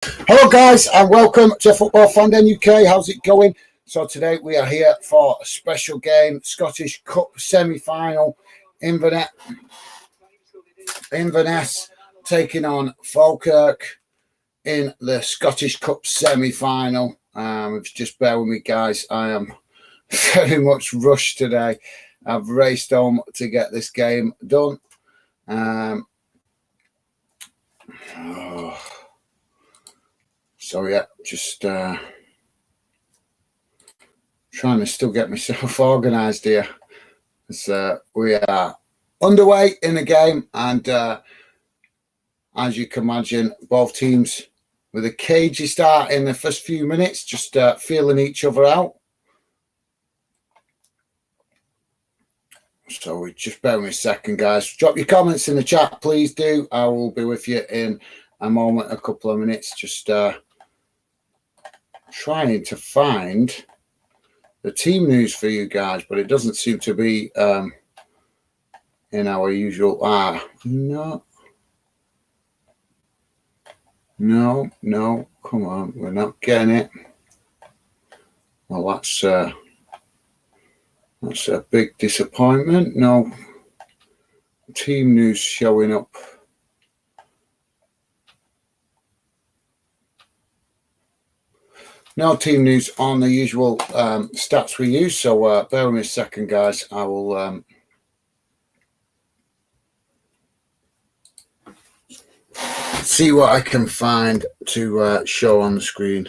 Hello guys and welcome to Football Fandom UK. How's it going? So today we are here for a special game, Scottish Cup semi-final. Inverness taking on FALKIRK in the Scottish Cup semi-final. Just bear with me guys, I am very much rushed today. I've raced home to get this game done. So yeah, just trying to still get myself organised here. We are underway in the game, and as you can imagine, both teams with a cagey start in the first few minutes, just feeling each other out. So we just bear with me a second, guys. Drop your comments in the chat, please do. I will be with you in a moment, a couple of minutes. Just trying to find the team news for you guys, but it doesn't seem to be in our usual. No, come on, we're not getting it. Well, that's a big disappointment. No team news showing up. No team news on the usual stats we use, so bear with me a second, guys. I will see what I can find to show on the screen.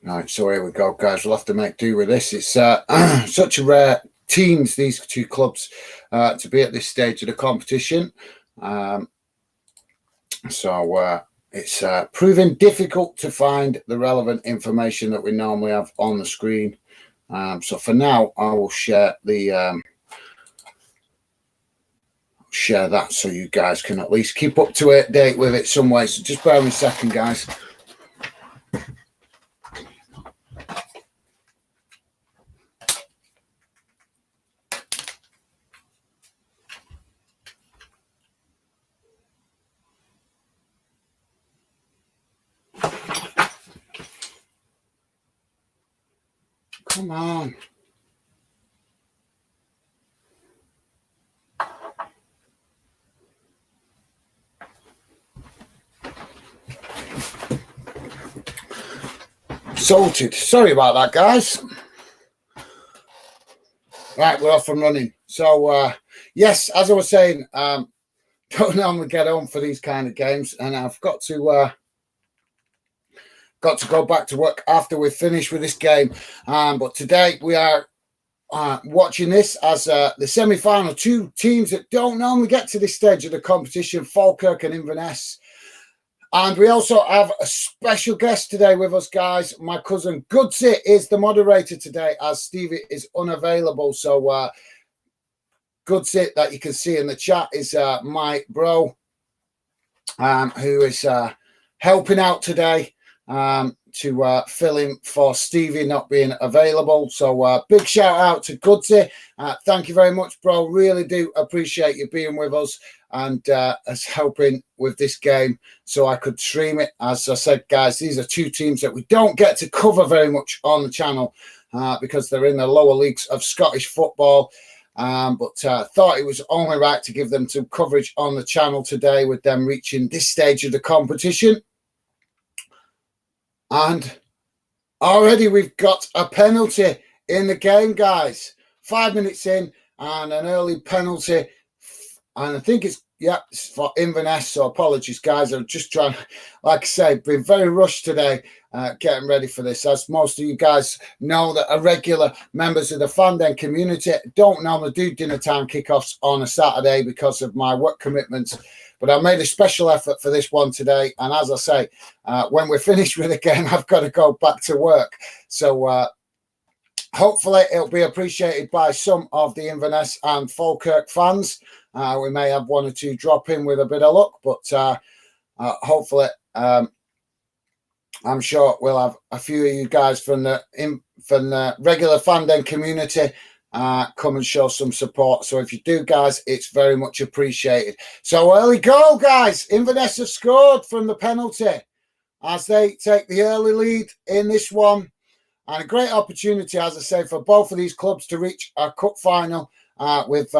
Right, so here we go, guys. We'll have to make do with this. It's such a rare teams, these two clubs, to be at this stage of the competition. So it's proving difficult to find the relevant information that we normally have on the screen. So for now, I will share the share that so you guys can at least keep up to date with it some way. So just bear with me a second, guys. Come on. Sorted. Sorry about that, guys. Right, we're off and running. So, yes, as I was saying, don't normally get home for these kind of games, and I've got to go back to work after we're finished with this game. But today we are watching this as the semi-final. Two teams that don't normally get to this stage of the competition, FALKIRK and Inverness. And we also have a special guest today with us, guys. My cousin Goodsy is the moderator today, as Stevie is unavailable. So Goodsy, that you can see in the chat, is my bro, who is helping out today to fill in for Stevie not being available. So big shout out to Goodsy. Thank you very much, bro. Really do appreciate you being with us and us helping with this game so I could stream it. As I said, guys, these are two teams that we don't get to cover very much on the channel because they're in the lower leagues of Scottish football. But thought it was only right to give them some coverage on the channel today with them reaching this stage of the competition. And already we've got a penalty in the game, guys. 5 minutes in and an early penalty. And I think it's for Inverness, so apologies, guys. I'm just trying, like I say, been very rushed today getting ready for this. As most of you guys know that are regular members of the Fandom community, don't normally do dinner time kickoffs on a Saturday because of my work commitments. But I made a special effort for this one today. And as I say, when we're finished with the game, I've got to go back to work. So hopefully it'll be appreciated by some of the Inverness and FALKIRK fans. We may have one or two drop in with a bit of luck, but hopefully, I'm sure we'll have a few of you guys from the regular fandom community come and show some support. So if you do, guys, it's very much appreciated. So early goal, guys. Inverness have scored from the penalty as they take the early lead in this one. And a great opportunity, as I say, for both of these clubs to reach a cup final with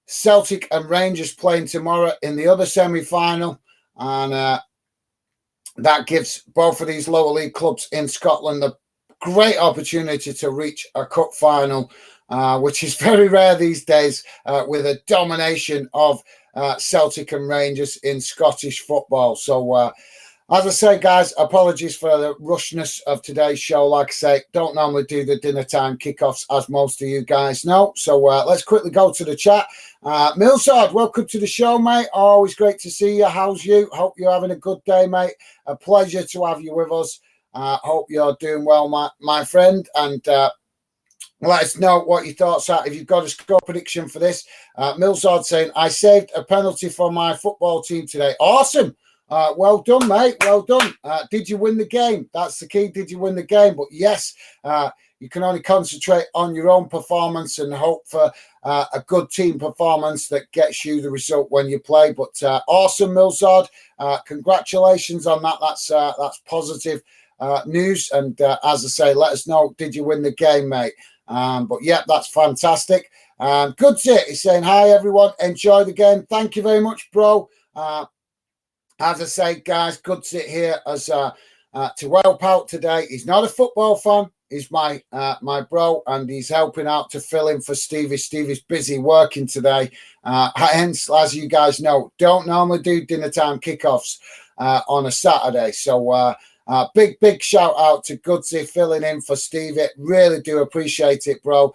Celtic and Rangers playing tomorrow in the other semi-final. And that gives both of these lower league clubs in Scotland a great opportunity to reach a cup final, which is very rare these days with a domination of Celtic and Rangers in Scottish football. So, as I say, guys, apologies for the rushness of today's show. Like I say, don't normally do the dinner time kickoffs, as most of you guys know. So let's quickly go to the chat. Millsard, welcome to the show, mate. Always great to see you. How's you? Hope you're having a good day, mate. A pleasure to have you with us. Hope you're doing well, my friend. And let us know what your thoughts are. If you've got a score prediction for this. Millsard saying, I saved a penalty for my football team today. Awesome. Well done, mate. Well done. Did you win the game? That's the key. Did you win the game? But yes, you can only concentrate on your own performance and hope for a good team performance that gets you the result when you play. But awesome, Millsard. Congratulations on that. That's positive news. And as I say, let us know, did you win the game, mate? But yeah, that's fantastic. Good sit. He's saying, hi, everyone. Enjoy the game. Thank you very much, bro. As I say, guys, good to sit here as to help out today. He's not a football fan. He's my bro, and he's helping out to fill in for Stevie. Stevie's busy working today. Hence, as you guys know, don't normally do dinner time kickoffs on a Saturday. So big shout out to Goodsy filling in for Stevie. Really do appreciate it, bro.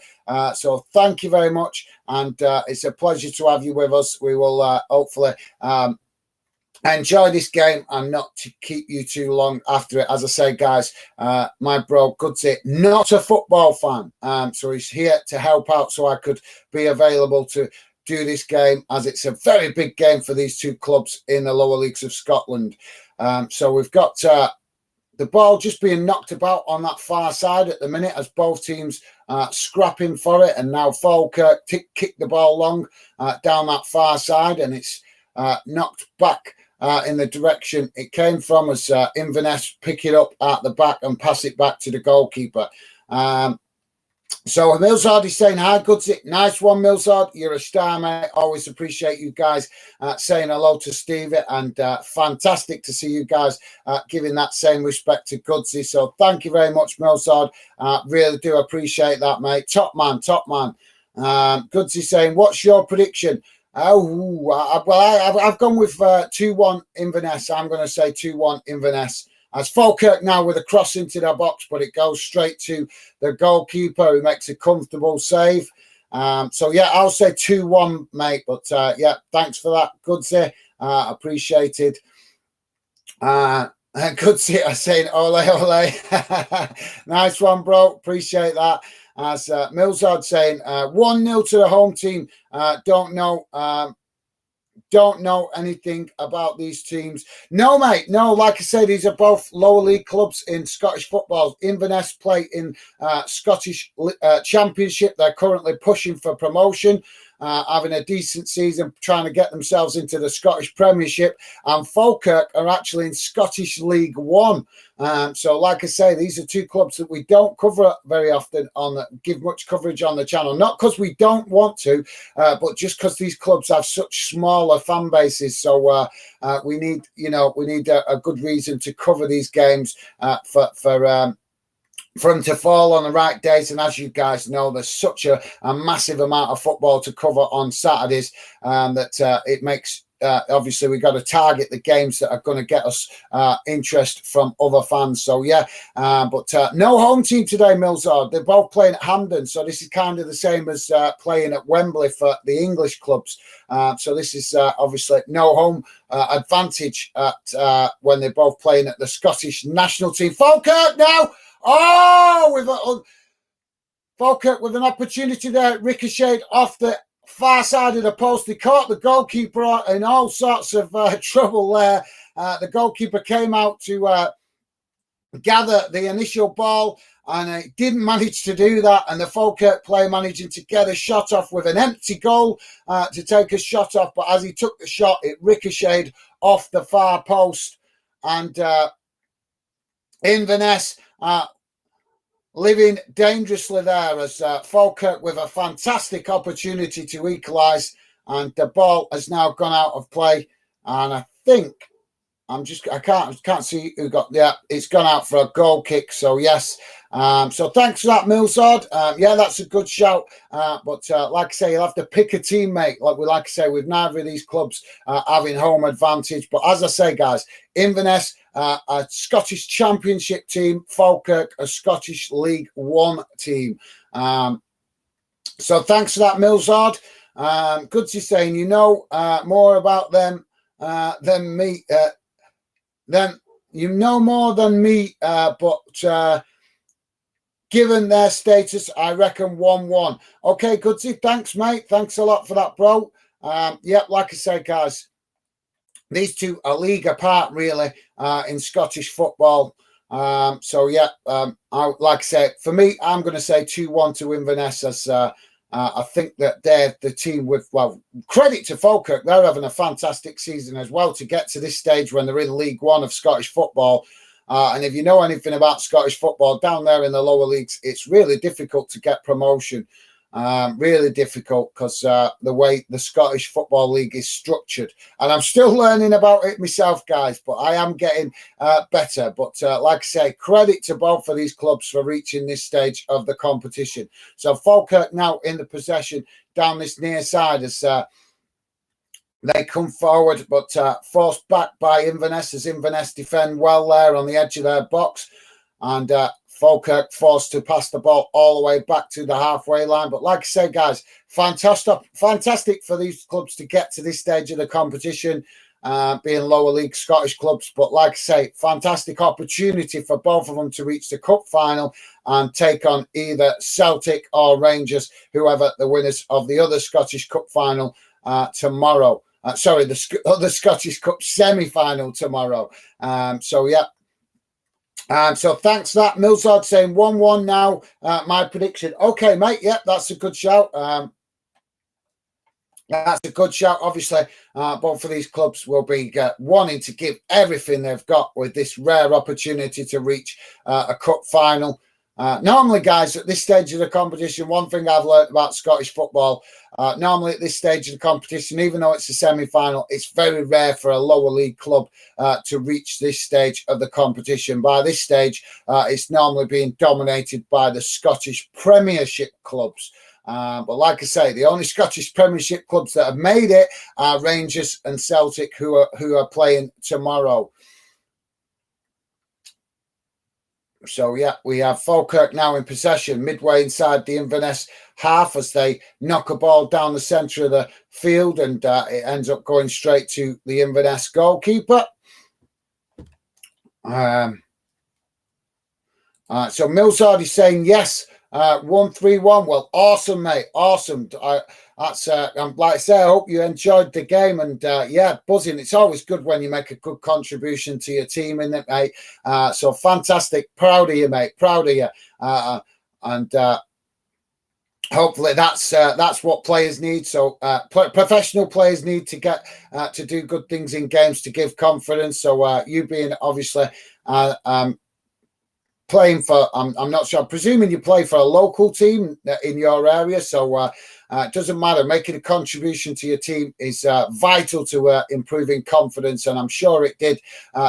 So thank you very much. And it's a pleasure to have you with us. We will hopefully enjoy this game and not to keep you too long after it. As I say, guys, my bro Goodsy, not a football fan, so he's here to help out so I could be available to do this game, as it's a very big game for these two clubs in the lower leagues of Scotland. So we've got the ball just being knocked about on that far side at the minute as both teams scrapping for it, and now FALKIRK kick the ball long down that far side, and it's knocked back in the direction it came from as Inverness pick it up at the back and pass it back to the goalkeeper. So Millsard is saying, hi, Goodsy. Nice one, Millsard. You're a star, mate. Always appreciate you guys saying hello to Stevie, and fantastic to see you guys giving that same respect to Goodsy. So thank you very much, Millsard. Really do appreciate that, mate. Top man. Goodsy saying, what's your prediction? I've gone with 2-1 Inverness. I'm going to say 2-1 Inverness. As FALKIRK now with a cross into their box, but it goes straight to the goalkeeper who makes a comfortable save. So, yeah, I'll say 2-1, mate. But, yeah, thanks for that, Goodsy. Appreciated. Goodsy saying, ole. Nice one, bro. Appreciate that. As Millsard saying, 1-0 to the home team. Don't know anything about these teams. No, mate. No, like I said, these are both lower league clubs in Scottish football. Inverness play in Scottish Championship. They're currently pushing for promotion, having a decent season, trying to get themselves into the Scottish Premiership. And FALKIRK are actually in Scottish League One. So, like I say, these are two clubs that we don't cover very often give much coverage on the channel. Not because we don't want to, but just because these clubs have such smaller fan bases. So we need a good reason to cover these games for them to fall on the right days. And as you guys know, there's such a massive amount of football to cover on Saturdays that it makes. Obviously, we've got to target the games that are going to get us interest from other fans. So, yeah, but no home team today, Millsard. They're both playing at Hampden. So this is kind of the same as playing at Wembley for the English clubs. So this is obviously no home advantage at when they're both playing at the Scottish national team. FALKIRK now. Oh, FALKIRK with an opportunity there, ricocheted off the far side of the post. They caught the goalkeeper in all sorts of trouble there. The goalkeeper came out to gather the initial ball, and it didn't manage to do that. And the Falkirk player managing to get a shot off with an empty goal to take a shot off. But as he took the shot, it ricocheted off the far post. And Inverness living dangerously there as Falkirk with a fantastic opportunity to equalise. And the ball has now gone out of play. And I think I can't see who got. Yeah, it's gone out for a goal kick. So yes, so thanks for that, Millsard. Yeah, that's a good shout. But like I say, you'll have to pick a teammate. Like I say, with neither of these clubs having home advantage. But as I say, guys, Inverness, a Scottish Championship team, Falkirk, a Scottish League One team. So thanks for that, Millsard. Good to saying you know more about them than me. Then you know more than me, but given their status, I reckon 1-1. Okay, Goodsy, thanks, mate. Thanks a lot for that, bro. Yep, like I say, guys, these two are league apart, really, in Scottish football. So, yeah, like I say, for me, I'm going to say 2-1 to Inverness as I think that they're the team with, well, credit to Falkirk. They're having a fantastic season as well to get to this stage when they're in League One of Scottish football. And if you know anything about Scottish football, down there in the lower leagues, it's really difficult to get promotion. Really difficult because the way the Scottish Football League is structured. And I'm still learning about it myself, guys, but I am getting better. But like I say, credit to both of these clubs for reaching this stage of the competition. So Falkirk now in the possession down this near side as they come forward, but forced back by Inverness as Inverness defend well there on the edge of their box. And Falkirk forced to pass the ball all the way back to the halfway line. But like I say, guys, fantastic for these clubs to get to this stage of the competition, being lower league Scottish clubs. But like I say, fantastic opportunity for both of them to reach the cup final and take on either Celtic or Rangers, whoever the winners of the other Scottish Cup final tomorrow. Sorry, the other Scottish Cup semi-final tomorrow. So, yeah. So thanks for that. Millsard saying 1-1 now. My prediction. Okay, mate. Yep, that's a good shout. That's a good shout. Obviously, both of these clubs will be wanting to give everything they've got with this rare opportunity to reach a cup final. Normally, guys, at this stage of the competition, one thing I've learned about Scottish football, normally at this stage of the competition, even though it's a semi-final, it's very rare for a lower league club to reach this stage of the competition. By this stage, it's normally being dominated by the Scottish Premiership clubs. But like I say, the only Scottish Premiership clubs that have made it are Rangers and Celtic, who are playing tomorrow. So, yeah, we have Falkirk now in possession, midway inside the Inverness half as they knock a ball down the centre of the field, and it ends up going straight to the Inverness goalkeeper. So Millsard is saying yes, 1-3-1. Well, awesome, mate. Awesome. That's like I say, I hope you enjoyed the game, and yeah, buzzing. It's always good when you make a good contribution to your team, isn't it, mate? So fantastic. Proud of you, mate. Proud of you. And hopefully that's what players need. So professional players need to get to do good things in games to give confidence. So you being obviously playing for, I'm not sure, I'm presuming you play for a local team in your area. So it doesn't matter. Making a contribution to your team is vital to improving confidence. And I'm sure it did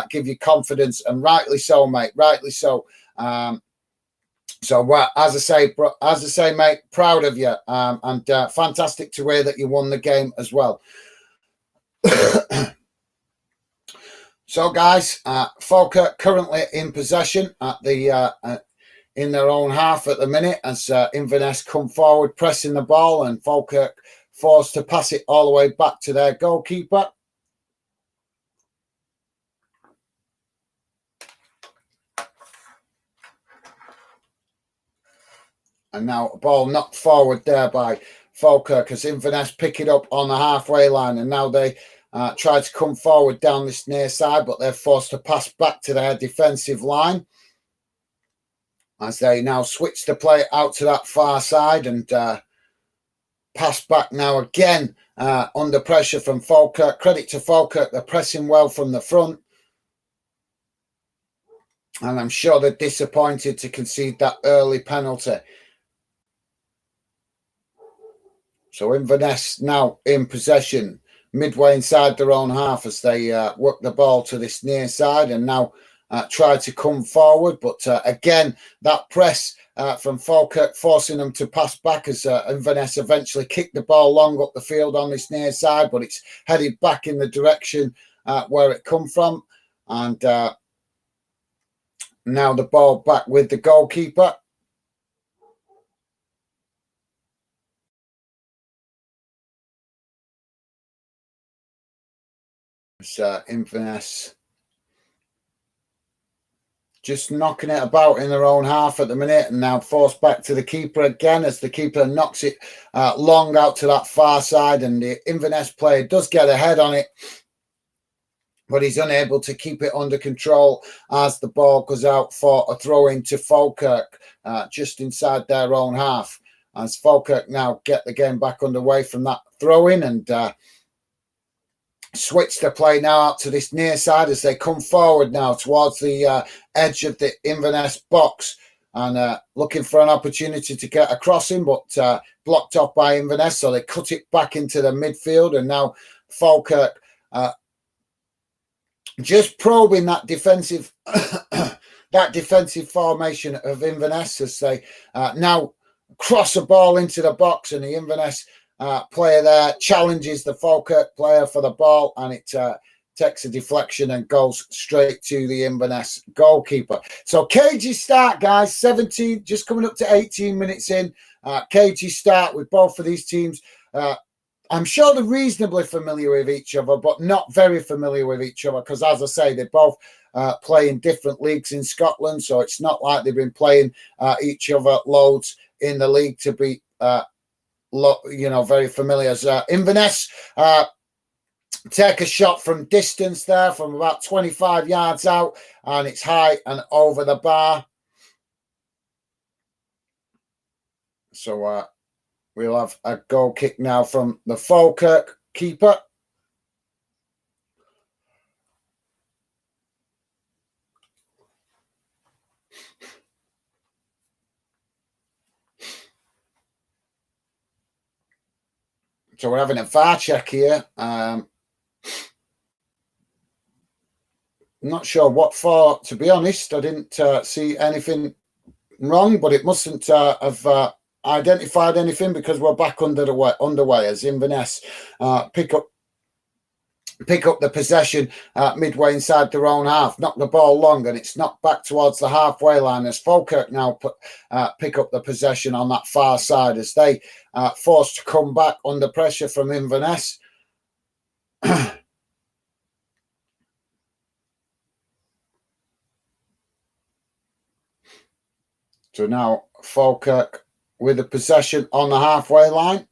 give you confidence, and rightly so, mate. Rightly so. So as I say, mate, proud of you, and fantastic to hear that you won the game as well. So, guys, Falkirk currently in possession at the in their own half at the minute as Inverness come forward, pressing the ball, and Falkirk forced to pass it all the way back to their goalkeeper. And now a ball knocked forward there by Falkirk as Inverness pick it up on the halfway line, and now they try to come forward down this near side, but they're forced to pass back to their defensive line as they now switch the play out to that far side and pass back now again under pressure from Falkirk. Credit to Falkirk, they're pressing well from the front. And I'm sure they're disappointed to concede that early penalty. So Inverness now in possession, midway inside their own half as they work the ball to this near side and now try to come forward. But again, that press from Falkirk forcing them to pass back as Inverness eventually kick the ball long up the field on this near side, but it's headed back in the direction where it come from. And now the ball back with the goalkeeper. It's Inverness just knocking it about in their own half at the minute, and now forced back to the keeper again as the keeper knocks it long out to that far side, and the Inverness player does get ahead on it, but he's unable to keep it under control as the ball goes out for a throw into Falkirk just inside their own half, as Falkirk now get the game back underway from that throw in and switch the play now out to this near side as they come forward now towards the edge of the Inverness box and looking for an opportunity to get across him, but blocked off by Inverness, so they cut it back into the midfield, and now Falkirk just probing that defensive that defensive formation of Inverness as they now cross a ball into the box, and the Inverness player there challenges the Falkirk player for the ball, and it takes a deflection and goes straight to the Inverness goalkeeper. So cagey start, guys. 17, just coming up to 18 minutes in. Cagey start with both of these teams. I'm sure they're reasonably familiar with each other, but not very familiar with each other because, as I say, they both play in different leagues in Scotland, so it's not like they've been playing each other loads in the league to be very familiar. As Inverness take a shot from distance there from about 25 yards out, and it's high and over the bar. So we'll have a goal kick now from the Falkirk keeper. So we're having a VAR check here. Not sure what for, to be honest. I didn't see anything wrong, but it mustn't have identified anything because we're back underway as Inverness pick up the possession midway inside their own half, knock the ball long, and it's knocked back towards the halfway line as Falkirk now pick up the possession on that far side as they forced to come back under pressure from Inverness. So now Falkirk with the possession on the halfway line.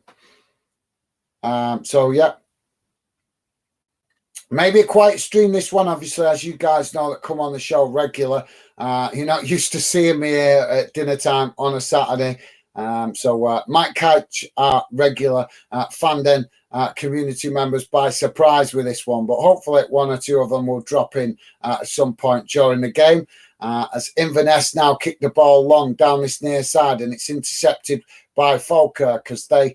So yeah, maybe a quiet stream this one, obviously, as you guys know that come on the show regular. You're not used to seeing me here at dinner time on a Saturday. So might catch our regular fandom community members by surprise with this one, but hopefully one or two of them will drop in at some point during the game. As Inverness now kick the ball long down this near side, and it's intercepted by Falkirk as they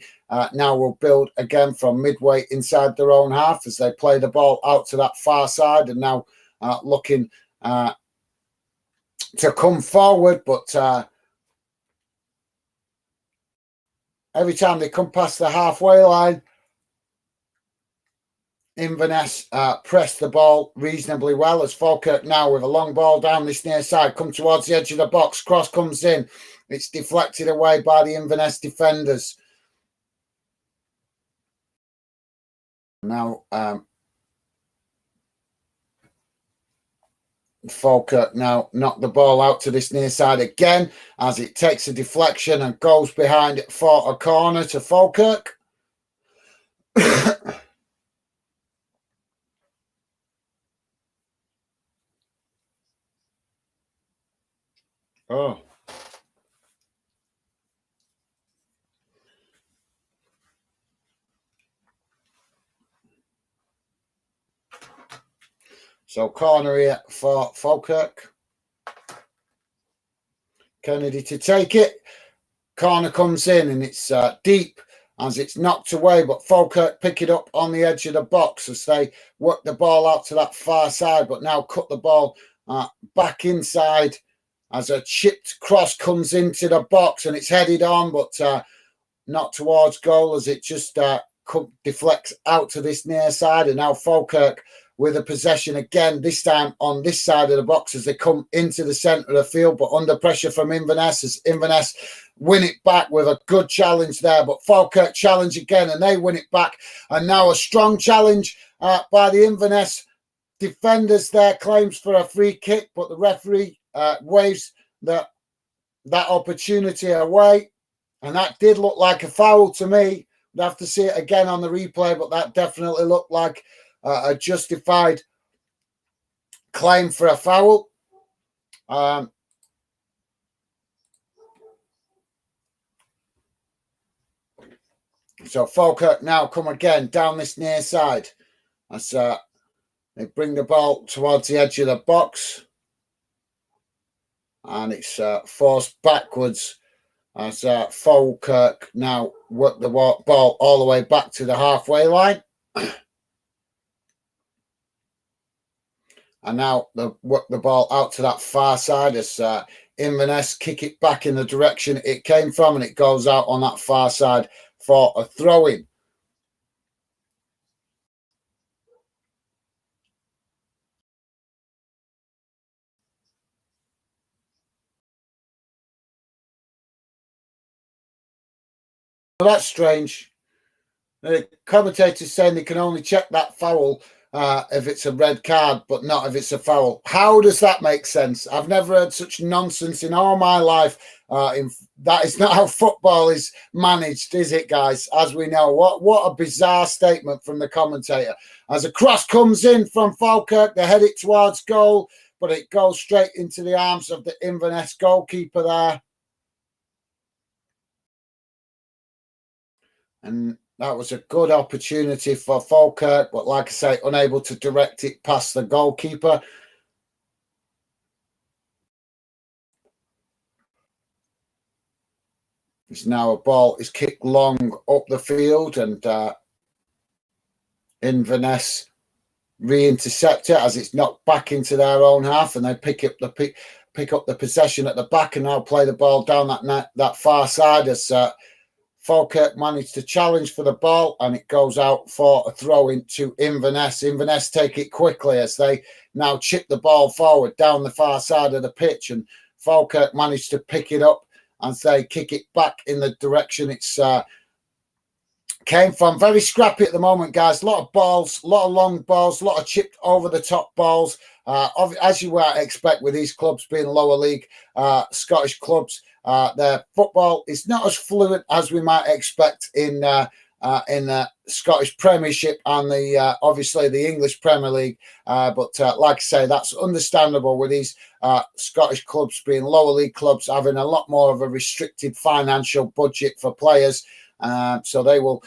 now will build again from midway inside their own half as they play the ball out to that far side and now looking to come forward, but every time they come past the halfway line, Inverness press the ball reasonably well as Falkirk now with a long ball down this near side come towards the edge of the box. Cross comes in. It's deflected away by the Inverness defenders. Now Falkirk now knock the ball out to this near side again as it takes a deflection and goes behind it for a corner to Falkirk. Oh. So corner here for Falkirk. Kennedy to take it. Corner comes in and it's deep as it's knocked away, but Falkirk pick it up on the edge of the box as they work the ball out to that far side, but now cut the ball back inside as a chipped cross comes into the box and it's headed on, but not towards goal as it just deflects out to this near side. And now Falkirk with a possession again, this time on this side of the box as they come into the centre of the field, but under pressure from Inverness as Inverness win it back with a good challenge there. But Falkirk challenge again and they win it back. And now a strong challenge by the Inverness defenders there, claims for a free kick, but the referee waves that opportunity away. And that did look like a foul to me. We'd have to see it again on the replay, but that definitely looked like a justified claim for a foul. So Falkirk now come again down this near side as they bring the ball towards the edge of the box. And it's forced backwards as Falkirk now work the ball all the way back to the halfway line. And now they work the ball out to that far side as Inverness kick it back in the direction it came from, and it goes out on that far side for a throw-in. So that's strange. The commentator's saying they can only check that foul if it's a red card, but not if it's a foul. How does that make sense? I've never heard such nonsense in all my life. That is not how football is managed, is it, guys? As we know, what a bizarre statement from the commentator. As a cross comes in from Falkirk, they head it towards goal, but it goes straight into the arms of the Inverness goalkeeper there. And that was a good opportunity for Falkirk, but like I say, unable to direct it past the goalkeeper. It's now a ball is kicked long up the field, and Inverness re-intercept it as it's knocked back into their own half, and they pick up the possession at the back and now play the ball down that far side as Falkirk managed to challenge for the ball, and it goes out for a throw into Inverness. Inverness take it quickly as they now chip the ball forward down the far side of the pitch, and Falkirk managed to pick it up as they kick it back in the direction it's came from. Very scrappy at the moment, guys. A lot of balls, a lot of long balls, a lot of chipped over the top balls. As you might expect with these clubs being lower league Scottish clubs, their football is not as fluent as we might expect in the Scottish Premiership and the obviously the English Premier League. But like I say, that's understandable with these Scottish clubs being lower league clubs, having a lot more of a restricted financial budget for players. So they will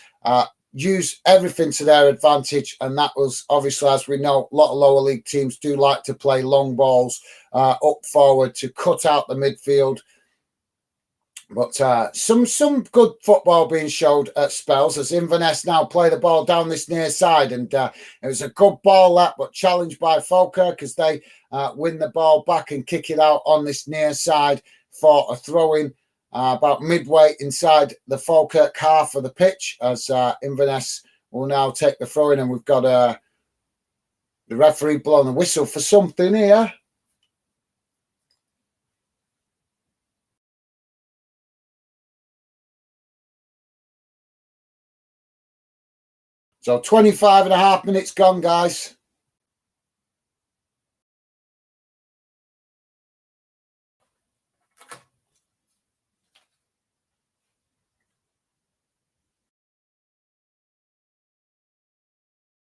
use everything to their advantage. And that was obviously, as we know, a lot of lower league teams do like to play long balls up forward to cut out the midfield. But some good football being showed at spells as Inverness now play the ball down this near side. And it was a good ball that, but challenged by Falkirk as they win the ball back and kick it out on this near side for a throw-in. About midway inside the Falkirk half of the pitch as Inverness will now take the throw in, and we've got the referee blowing the whistle for something here. So 25 and a half minutes gone, guys.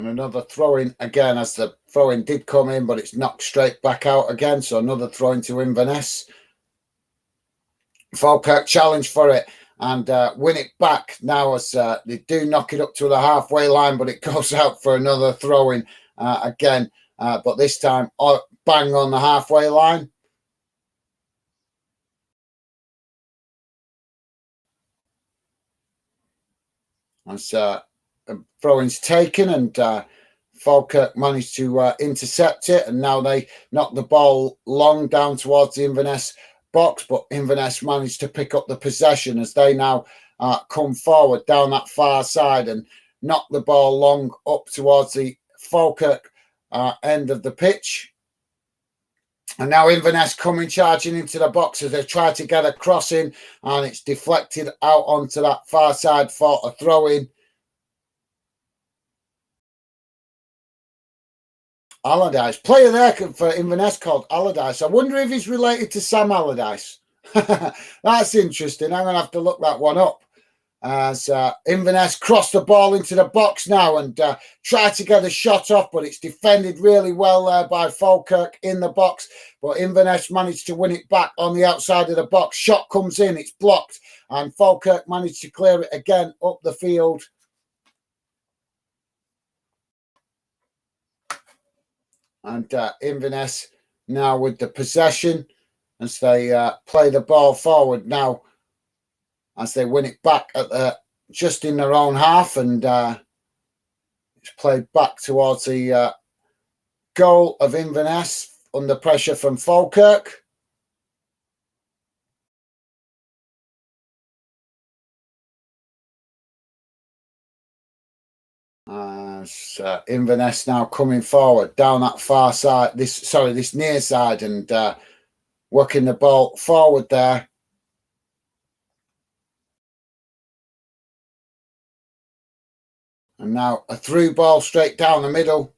And another throw-in again, as the throw-in did come in, but it's knocked straight back out again. So another throw-in to Inverness. FALKIRK challenge for it and win it back now, as they do knock it up to the halfway line, but it goes out for another throw-in again. But this time, bang on the halfway line. As throw-in's taken, and FALKIRK managed to intercept it, and now they knock the ball long down towards the Inverness box, but Inverness managed to pick up the possession as they now come forward down that far side and knock the ball long up towards the FALKIRK end of the pitch. And now Inverness coming charging into the box as they try to get a cross in, and it's deflected out onto that far side for a throw-in. Allardyce, player there for Inverness called Allardyce. I wonder if he's related to Sam Allardyce. That's interesting. I'm going to have to look that one up. As Inverness cross the ball into the box now and try to get a shot off, but it's defended really well there by FALKIRK in the box. But Inverness managed to win it back on the outside of the box. Shot comes in, it's blocked, and FALKIRK managed to clear it again up the field. And Inverness now with the possession as they play the ball forward now, as they win it back at just in their own half, and it's played back towards the goal of Inverness under pressure from FALKIRK. Inverness now coming forward down that far side, this near side, and working the ball forward there. And now a through ball straight down the middle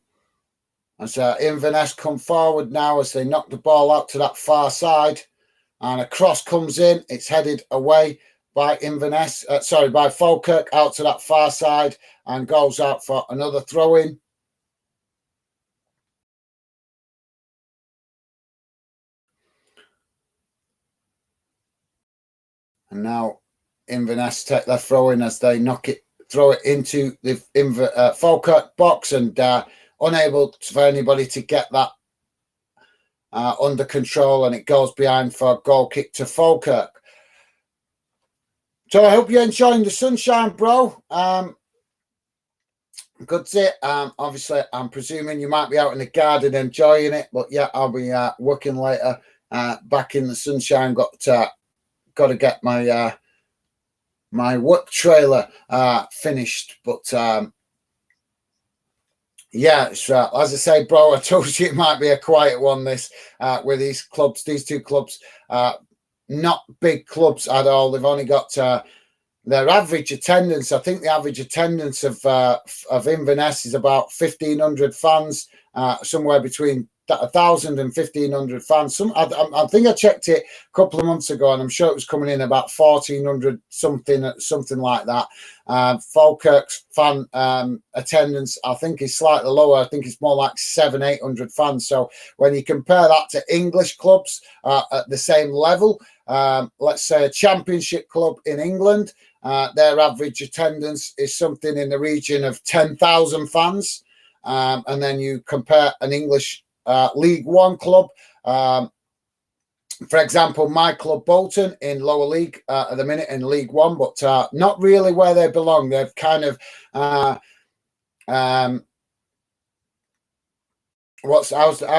as Inverness come forward now as they knock the ball out to that far side, and a cross comes in. It's headed away by by FALKIRK out to that far side and goes out for another throw-in. And now Inverness take their throw-in as they throw it into the FALKIRK box, and unable for anybody to get that under control, and it goes behind for a goal kick to FALKIRK. So I hope you're enjoying the sunshine, bro. Good to it. Obviously, I'm presuming you might be out in the garden enjoying it, but yeah, I'll be working later back in the sunshine. Got to get my my work trailer finished, but yeah, as I say, bro, I told you it might be a quiet one, this with these two clubs, not big clubs at all. They've only got their average attendance. I think the average attendance of Inverness is about 1,500 fans, somewhere between 1,000 and 1,500 fans. I think I checked it a couple of months ago, and I'm sure it was coming in about 1,400 something like that. FALKIRK's fan attendance, I think, is slightly lower. I think it's more like 700-800 fans. So when you compare that to English clubs at the same level, let's say a championship club in England, their average attendance is something in the region of 10,000 fans. And then you compare an English League One club, for example, my club Bolton in lower league at the minute in League One, but not really where they belong. They've kind of how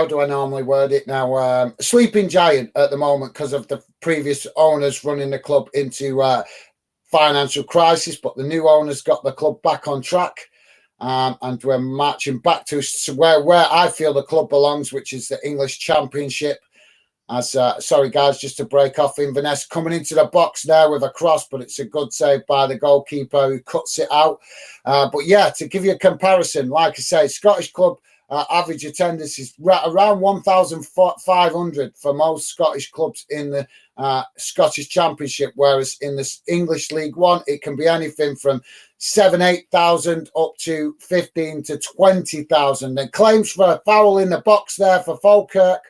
do I normally word it now? Sleeping giant at the moment because of the previous owners running the club into financial crisis, but the new owners got the club back on track. And we're marching back to where I feel the club belongs, which is the English Championship. As sorry guys, just to break off, Inverness coming into the box there with a cross, but it's a good save by the goalkeeper who cuts it out. But yeah, to give you a comparison, like I say, Scottish club average attendance is around 1,500 for most Scottish clubs in the Scottish Championship, whereas in the English League One, it can be anything from 8,000 up to 15 to 20,000. And claims for a foul in the box there for Falkirk.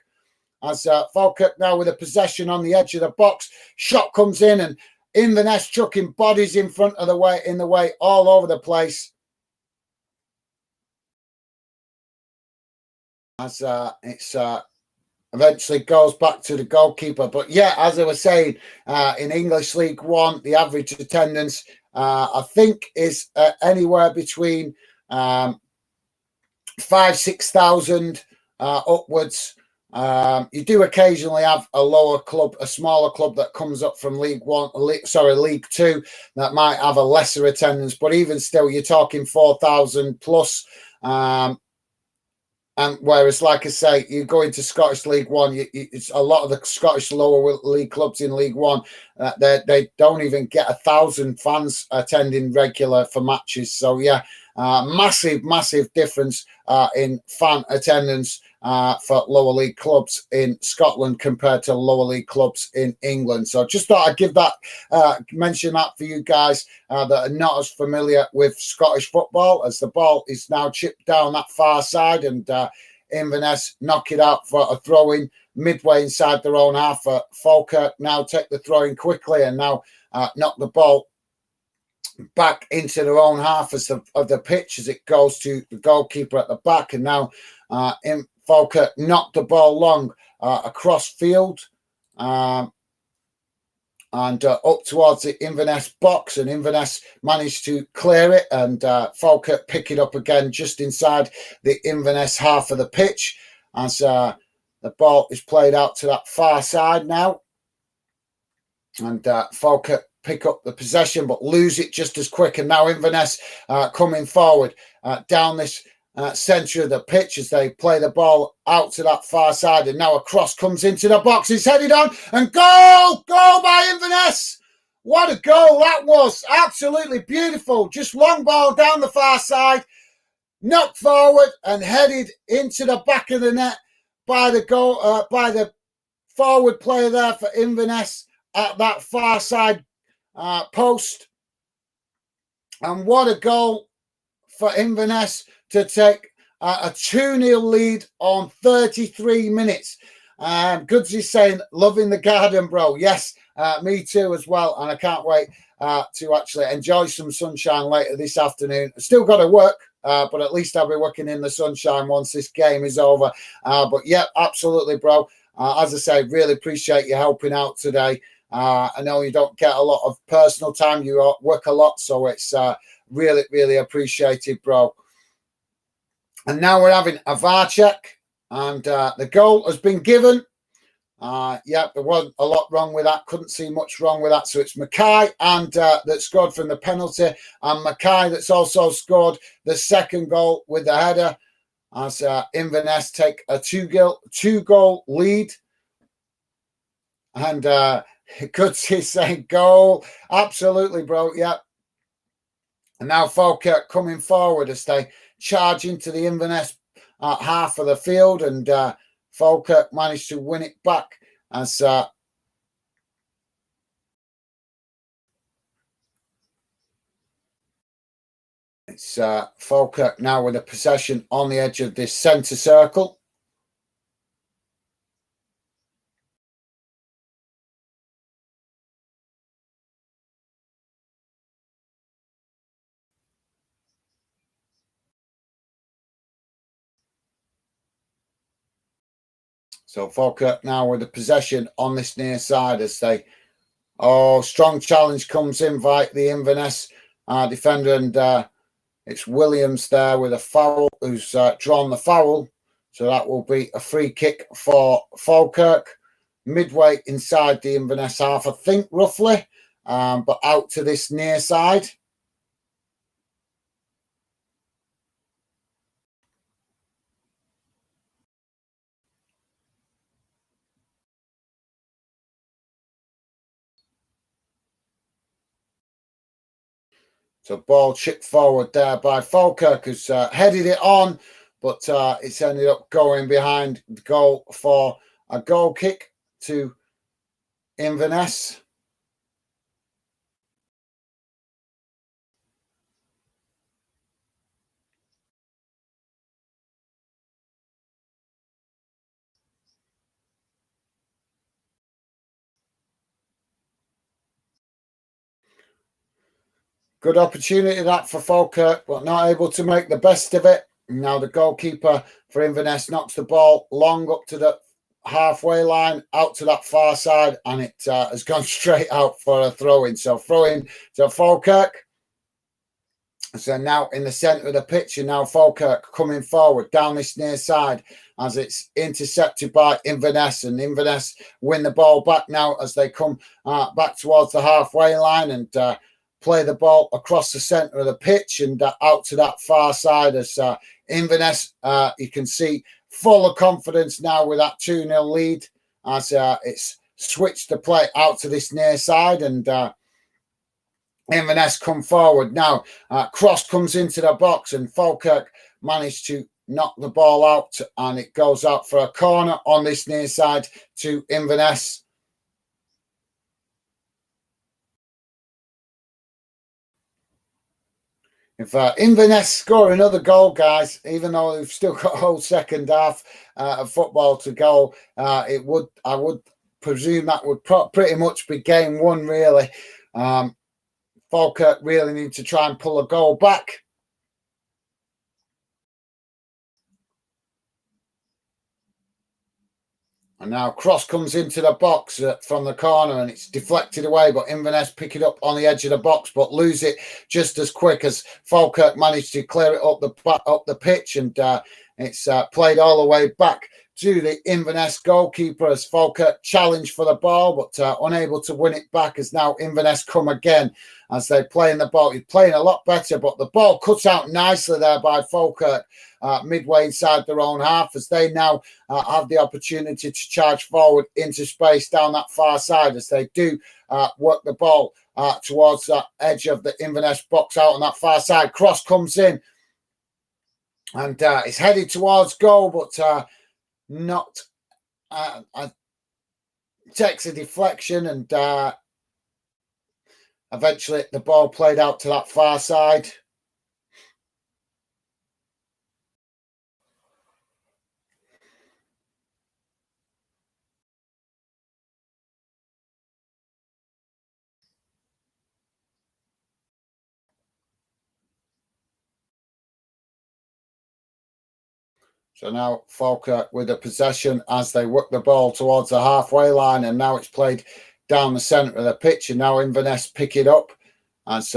As Falkirk now with a possession on the edge of the box. Shot comes in and Inverness chucking bodies in front of the way all over the place. As it's eventually goes back to the goalkeeper. But yeah, as I was saying, in English League One, the average attendance, I think, is anywhere between 5,000-6,000 upwards. You do occasionally have a smaller club that comes up from League Two that might have a lesser attendance, but even still, you're talking 4,000 plus. And whereas, like I say, you go into Scottish League One, it's a lot of the Scottish lower league clubs in League One, they don't even get 1,000 fans attending regular for matches. So yeah, massive difference in fan attendance for lower league clubs in Scotland compared to lower league clubs in England. So just thought I'd give that mention that for you guys that are not as familiar with Scottish football, as the ball is now chipped down that far side, and Inverness knock it out for a throw-in midway inside their own half. Falkirk now take the throw-in quickly and now knock the ball back into their own half of the pitch as it goes to the goalkeeper at the back. And now Falkirk knocked the ball long across field and up towards the Inverness box, and Inverness managed to clear it, and Falkirk pick it up again just inside the Inverness half of the pitch as the ball is played out to that far side now, and Falkirk pick up the possession but lose it just as quick. And now Inverness coming forward down this centre of the pitch as they play the ball out to that far side, and now a cross comes into the box. It's headed on, and goal by Inverness. What a goal that was. Absolutely beautiful. Just long ball down the far side, knocked forward and headed into the back of the net by the forward player there for Inverness at that far side post. And what a goal for Inverness to take a 2-0 lead on 33 minutes. Goodsy's saying, loving the garden, bro. Yes, me too as well. And I can't wait to actually enjoy some sunshine later this afternoon. Still got to work, but at least I'll be working in the sunshine once this game is over. But yeah, absolutely, bro. As I say, really appreciate you helping out today. I know you don't get a lot of personal time. You work a lot, so it's really appreciated, bro. And now we're having a VAR check, and the goal has been given. Yeah, there wasn't a lot wrong with that. Couldn't see much wrong with that. So it's Mackay and that scored from the penalty, and Mackay that's also scored the second goal with the header, as Inverness take a two-goal lead. And Goodsy saying goal. Absolutely, bro. Yeah. And now Falkirk coming forward as they charge into the Inverness half of the field, and Falkirk managed to win it back as it's Falkirk now with a possession on the edge of this centre circle. So Falkirk now with the possession on this near side as they, strong challenge comes in by the Inverness defender, and it's Williams there with a foul who's drawn the foul. So that will be a free kick for Falkirk, midway inside the Inverness half, I think, roughly, but out to this near side. So ball chipped forward there by Falkirk, who's headed it on, but it's ended up going behind the goal for a goal kick to Inverness. Good opportunity that for Falkirk, but not able to make the best of it. Now the goalkeeper for Inverness knocks the ball long up to the halfway line, out to that far side, and it has gone straight out for a throw-in. So throw-in to Falkirk. So now in the centre of the pitch, and now Falkirk coming forward down this near side as it's intercepted by Inverness, and Inverness win the ball back now as they come back towards the halfway line and play the ball across the centre of the pitch and out to that far side as Inverness, you can see, full of confidence now with that 2-0 lead as it's switched the play out to this near side and Inverness come forward. Now, cross comes into the box and Falkirk managed to knock the ball out and it goes out for a corner on this near side to Inverness. If Inverness score another goal, guys, even though they've still got a whole second half of football to go, I would presume that would pretty much be game one, really. Falkirk really need to try and pull a goal back. And now cross comes into the box from the corner and it's deflected away, but Inverness pick it up on the edge of the box, but lose it just as quick as Falkirk managed to clear it up the pitch, and it's played all the way back to the Inverness goalkeeper as Falkirk challenged for the ball, but unable to win it back as now Inverness come again as they play in the ball. He's playing a lot better, but the ball cuts out nicely there by Falkirk midway inside their own half as they now have the opportunity to charge forward into space down that far side as they do work the ball towards that edge of the Inverness box out on that far side. Cross comes in and it's headed towards goal, but not takes a deflection and eventually the ball played out to that far side. So now Falkirk with the possession as they work the ball towards the halfway line, and now it's played down the centre of the pitch, and now Inverness pick it up as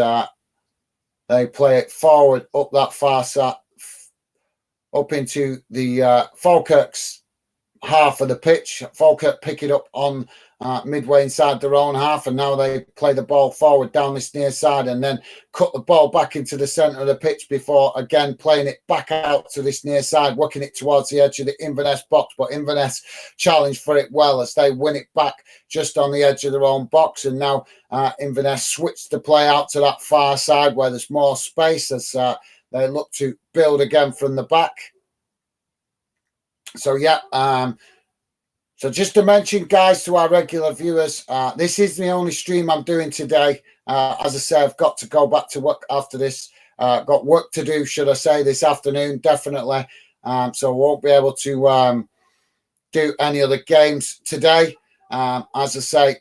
they play it forward up that far side, up into the Falkirk's half of the pitch. Falkirk pick it up on midway inside their own half, and now they play the ball forward down this near side and then cut the ball back into the centre of the pitch before again playing it back out to this near side, working it towards the edge of the Inverness box, but Inverness challenge for it well as they win it back just on the edge of their own box, and now Inverness switch the play out to that far side where there's more space as they look to build again from the back. So yeah, so just to mention, guys, to our regular viewers, this is the only stream I'm doing today. As I say, I've got to go back to work after this. Got work to do, should I say, this afternoon, definitely. So I won't be able to do any other games today. As I say,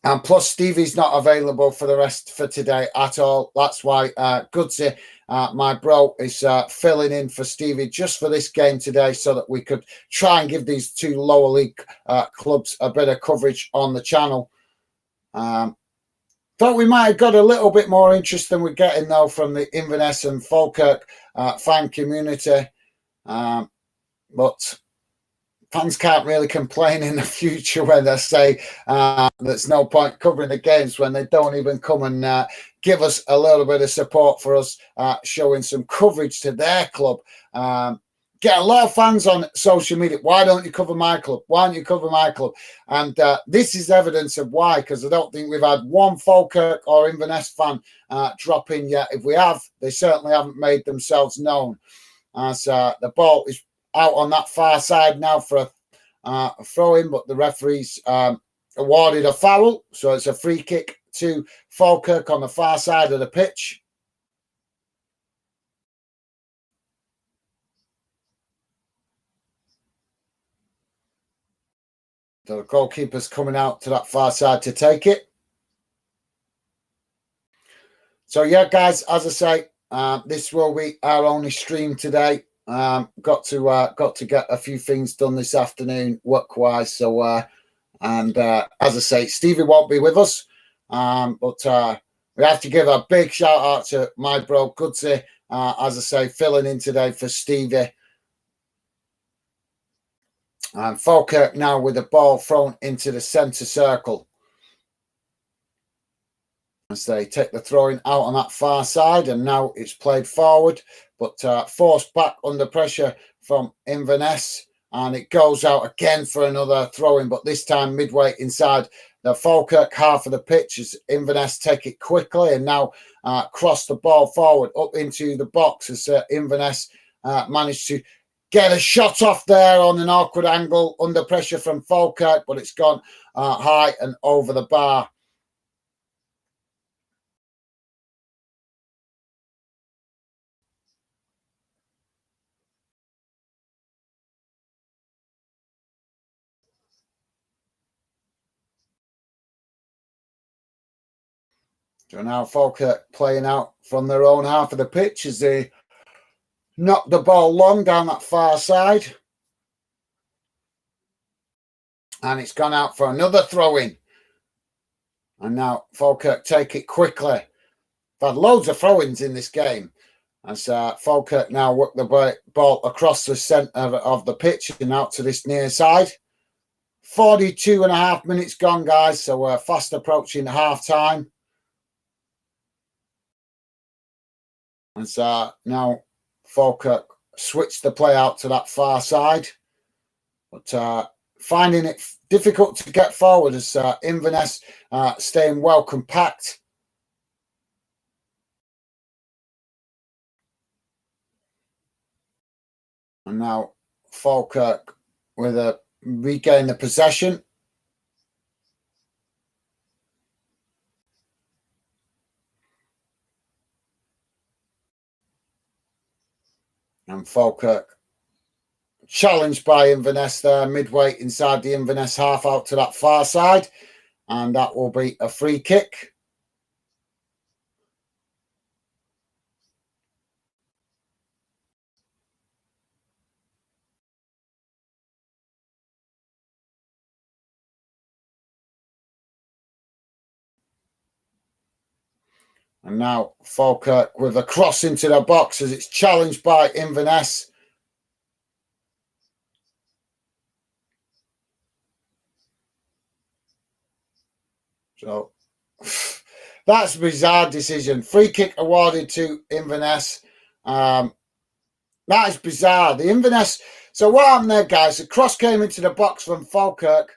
and plus Stevie's not available for the rest for today at all. That's why Goodsy, my bro, is filling in for Stevie just for this game today so that we could try and give these two lower league clubs a bit of coverage on the channel. Thought we might have got a little bit more interest than we're getting, though, from the Inverness and Falkirk fan community. But fans can't really complain in the future when they say there's no point covering the games when they don't even come and give us a little bit of support for us showing some coverage to their club. Get a lot of fans on social media. Why don't you cover my club? Why don't you cover my club? And this is evidence of why, because I don't think we've had one Falkirk or Inverness fan drop in yet. If we have, they certainly haven't made themselves known. As the ball is out on that far side now for a throw-in, but the referee's awarded a foul, so it's a free kick to Falkirk on the far side of the pitch. The goalkeeper's coming out to that far side to take it. So yeah, guys, as I say, this will be our only stream today. Got to get a few things done this afternoon, work wise. So as I say, Stevie won't be with us, but we have to give a big shout out to my bro Goodsy. As I say, filling in today for Stevie. And Falkirk now with the ball thrown into the centre circle. As they take the throwing out on that far side, and now it's played forward, but forced back under pressure from Inverness, and it goes out again for another throwing, but this time midway inside the Falkirk half of the pitch as Inverness take it quickly and now cross the ball forward up into the box as Inverness managed to get a shot off there on an awkward angle under pressure from Falkirk, but it's gone high and over the bar. So now Falkirk playing out from their own half of the pitch as they knock the ball long down that far side. And it's gone out for another throw-in. And now Falkirk take it quickly. They've had loads of throw-ins in this game. As Falkirk now work the ball across the centre of the pitch and out to this near side. 42 and a half minutes gone, guys. So we're fast approaching half time. As now Falkirk switched the play out to that far side. But finding it difficult to get forward as Inverness staying well compact. And now Falkirk with a regain the possession. And Falkirk challenged by Inverness there, midway inside the Inverness half out to that far side. And that will be a free kick. And now Falkirk with a cross into the box as it's challenged by Inverness. So that's a bizarre decision. Free kick awarded to Inverness. That is bizarre. The Inverness. So what happened there, guys? The cross came into the box from Falkirk,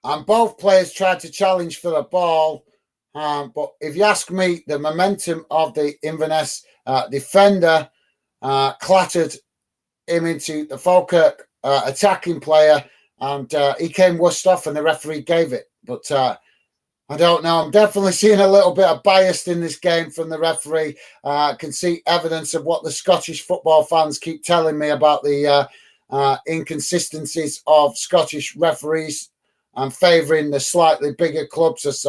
and both players tried to challenge for the ball. But if you ask me, the momentum of the Inverness defender clattered him into the Falkirk attacking player, and he came worst off, and the referee gave it. But I don't know. I'm definitely seeing a little bit of bias in this game from the referee. I can see evidence of what the Scottish football fans keep telling me about the inconsistencies of Scottish referees and favouring the slightly bigger clubs. As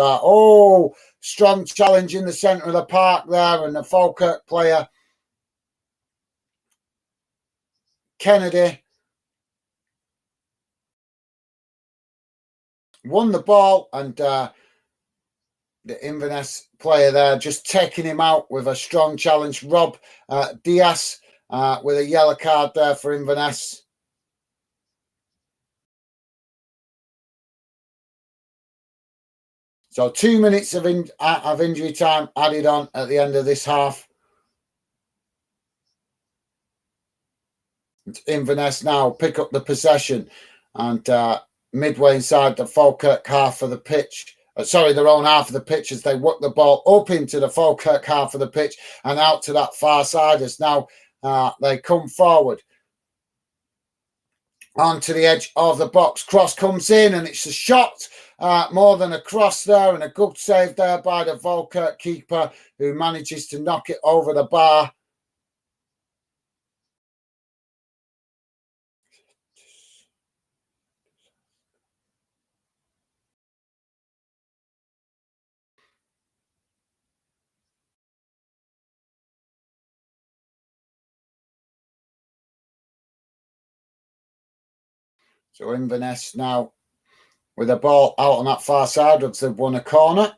strong challenge in the centre of the park there, and the Falkirk player Kennedy won the ball, and the Inverness player there just taking him out with a strong challenge. Rob Diaz with a yellow card there for Inverness. So 2 minutes of injury time added on at the end of this half. Inverness now pick up the possession, and midway inside the Falkirk half of the pitch. Their own half of the pitch as they work the ball up into the Falkirk half of the pitch and out to that far side as now they come forward onto the edge of the box. Cross comes in and it's a shot, more than a cross there, and a good save there by the Falkirk keeper who manages to knock it over the bar. So Inverness now with the ball out on that far side once they've won a corner.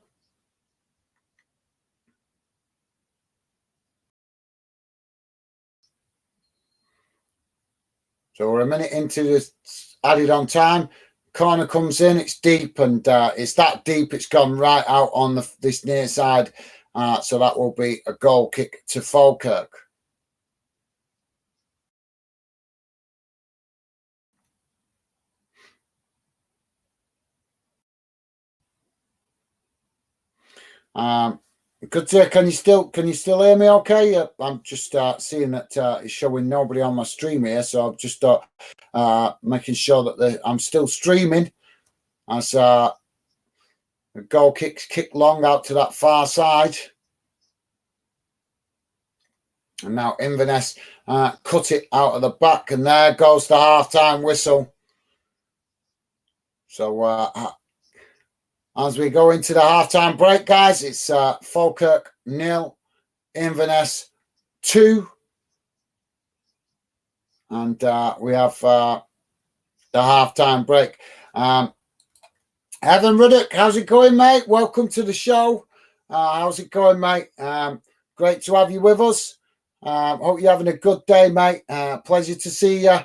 So we're a minute into this added on time. Corner comes in, it's deep, and it's that deep it's gone right out on this near side. So that will be a goal kick to FALKIRK. Good to, can you still hear me okay? I'm just seeing that it's showing nobody on my stream here, so I've just making sure that I'm still streaming as the goal kick long out to that far side. And now Inverness cut it out of the back, and there goes the half-time whistle. So as we go into the half-time break, guys, it's FALKIRK 0, Inverness 2. And we have the half-time break. Evan Ruddock, how's it going, mate? Welcome to the show. How's it going, mate? Great to have you with us. Hope you're having a good day, mate. Pleasure to see you.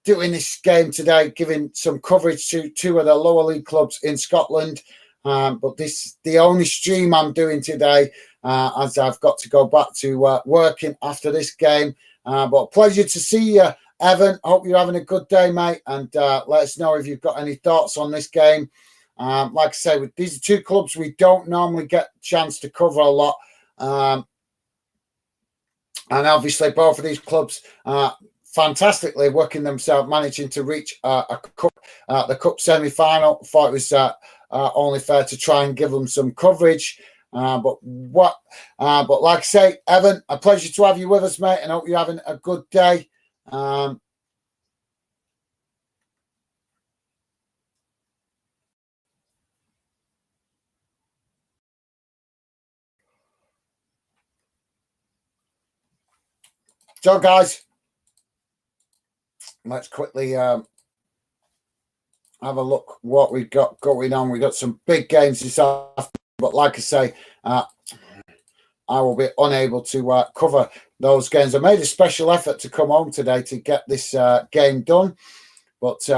Doing this game today, giving some coverage to two of the lower league clubs in Scotland. But this the only stream I'm doing today, as I've got to go back to working after this game. But pleasure to see you, Evan. Hope you're having a good day, mate. And let us know if you've got any thoughts on this game. Like I say, these are two clubs we don't normally get a chance to cover a lot. And obviously, both of these clubs fantastically working themselves, managing to reach a cup, the cup semi-final. Thought it was only fair to try and give them some coverage. But like I say, Evan, a pleasure to have you with us, mate, and hope you're having a good day. So, guys, let's quickly have a look what we've got going on. We've got some big games this afternoon, but like I say, I will be unable to cover those games. I made a special effort to come home today to get this game done, but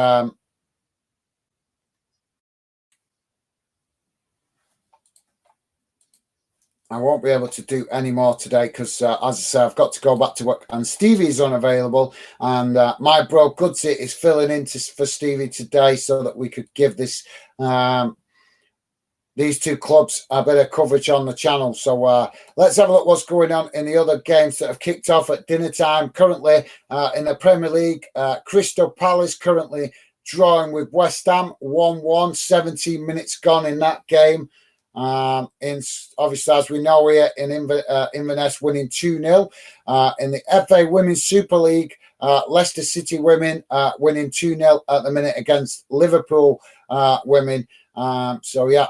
I won't be able to do any more today because, as I say, I've got to go back to work, and Stevie's unavailable, and my bro Goodsy is filling in for Stevie today so that we could give this these two clubs a bit of coverage on the channel. So let's have a look what's going on in the other games that have kicked off at dinner time. Currently in the Premier League, Crystal Palace currently drawing with West Ham 1-1, 17 minutes gone in that game. Obviously, as we know here, in Inverness winning 2-0. In the FA Women's Super League, Leicester City women winning 2-0 at the minute against Liverpool women. So, yeah.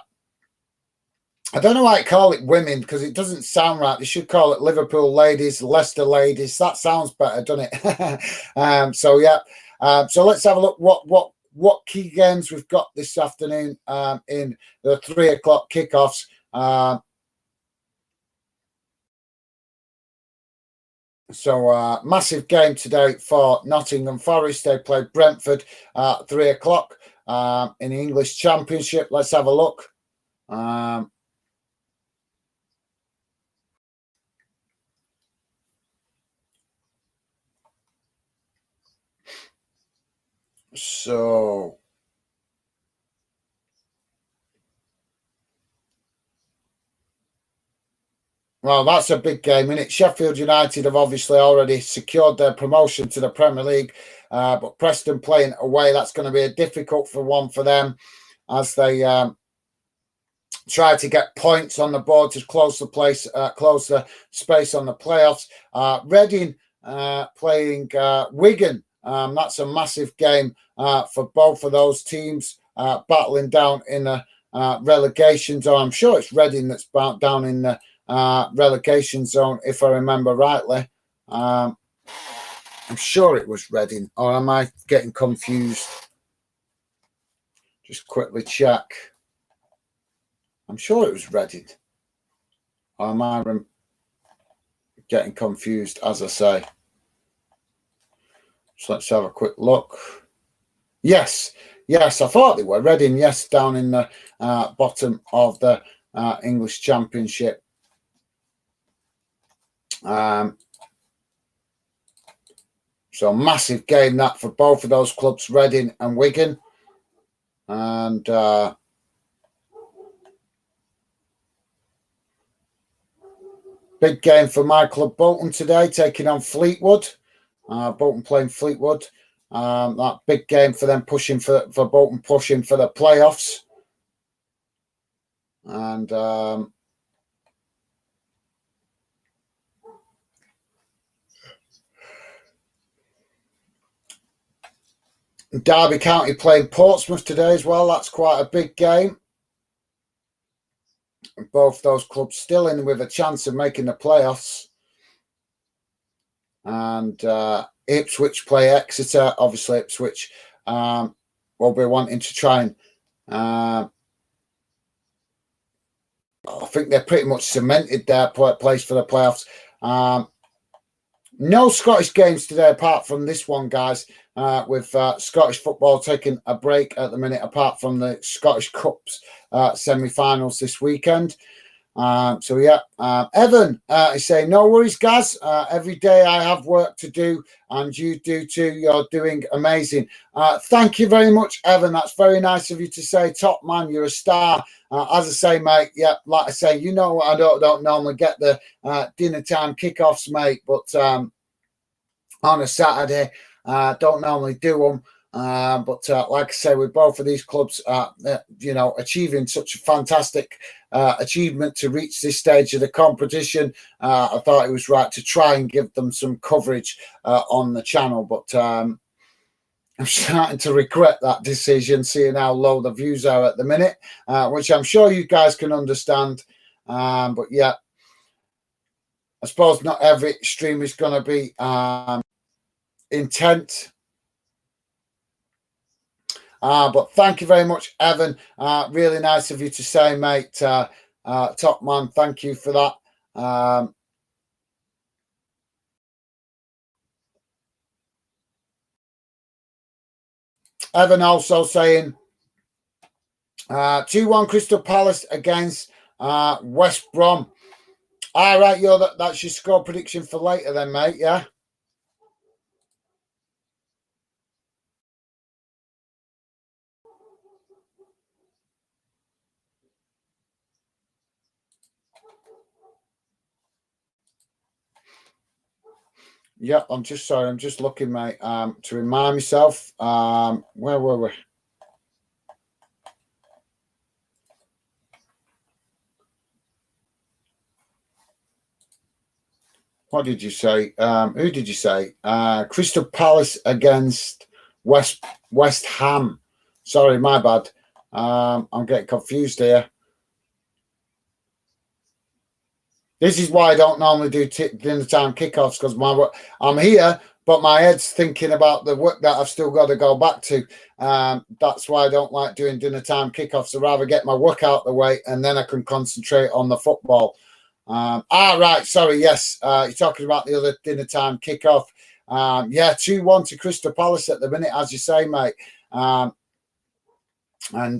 I don't know why I call it women because it doesn't sound right. They should call it Liverpool ladies, Leicester ladies. That sounds better, doesn't it? So, yeah. So let's have a look what key games we've got this afternoon in the 3 o'clock kickoffs. So massive game today for Nottingham Forest. They play Brentford at 3 o'clock in the English Championship. Let's have a look. So well, that's a big game, isn't it? Sheffield United have obviously already secured their promotion to the Premier League, but Preston playing away, that's going to be a difficult one for them as they try to get points on the board to close the space on the playoffs. Reading playing Wigan. That's a massive game for both of those teams, battling down in the relegation zone. I'm sure it's Reading that's down in the relegation zone, if I remember rightly. I'm sure it was Reading, or am I getting confused? Just quickly check. I'm sure it was Reading. Or am I getting confused, as I say? So let's have a quick look. Yes, I thought they were Reading. Yes, down in the bottom of the English Championship. So massive game that for both of those clubs, Reading and Wigan. And big game for my club, Bolton, today, taking on Fleetwood. Bolton playing Fleetwood. That big game for them, pushing for Bolton, pushing for the playoffs. And Derby County playing Portsmouth today as well. That's quite a big game. Both those clubs still in with a chance of making the playoffs. And Ipswich play Exeter. Obviously, Ipswich will be wanting to try and I think they're pretty much cemented their place for the playoffs. No Scottish games today apart from this one, guys, with Scottish football taking a break at the minute, apart from the Scottish Cups semi-finals this weekend. So yeah, Evan is saying, no worries, Gaz. Every day I have work to do, and you do too. You're doing amazing. Thank you very much, Evan. That's very nice of you to say. Top man, you're a star. As I say, mate, yeah, like I say, you know, I don't normally get the dinner time kickoffs, mate, but on a Saturday, don't normally do them. But like I say, with both of these clubs, you know, achieving such a fantastic achievement to reach this stage of the competition, I thought it was right to try and give them some coverage on the channel. But I'm starting to regret that decision, seeing how low the views are at the minute, which I'm sure you guys can understand. But yeah, I suppose not every stream is going to be intent. But thank you very much, Evan. Really nice of you to say, mate. Top man, thank you for that. Evan also saying 2-1 Crystal Palace against West Brom. All right, that's your score prediction for later then, mate, yeah? Yeah, I'm just sorry. I'm just looking, mate, to remind myself. Where were we? What did you say? Who did you say? Crystal Palace against West Ham. Sorry, my bad. I'm getting confused here. This is why I don't normally do dinner time kickoffs, because I'm here, but my head's thinking about the work that I've still got to go back to. That's why I don't like doing dinner time kickoffs. I'd rather get my work out of the way, and then I can concentrate on the football. Right. Sorry. Yes. You're talking about the other dinner time kickoff. Yeah, 2-1 to Crystal Palace at the minute, as you say, mate. And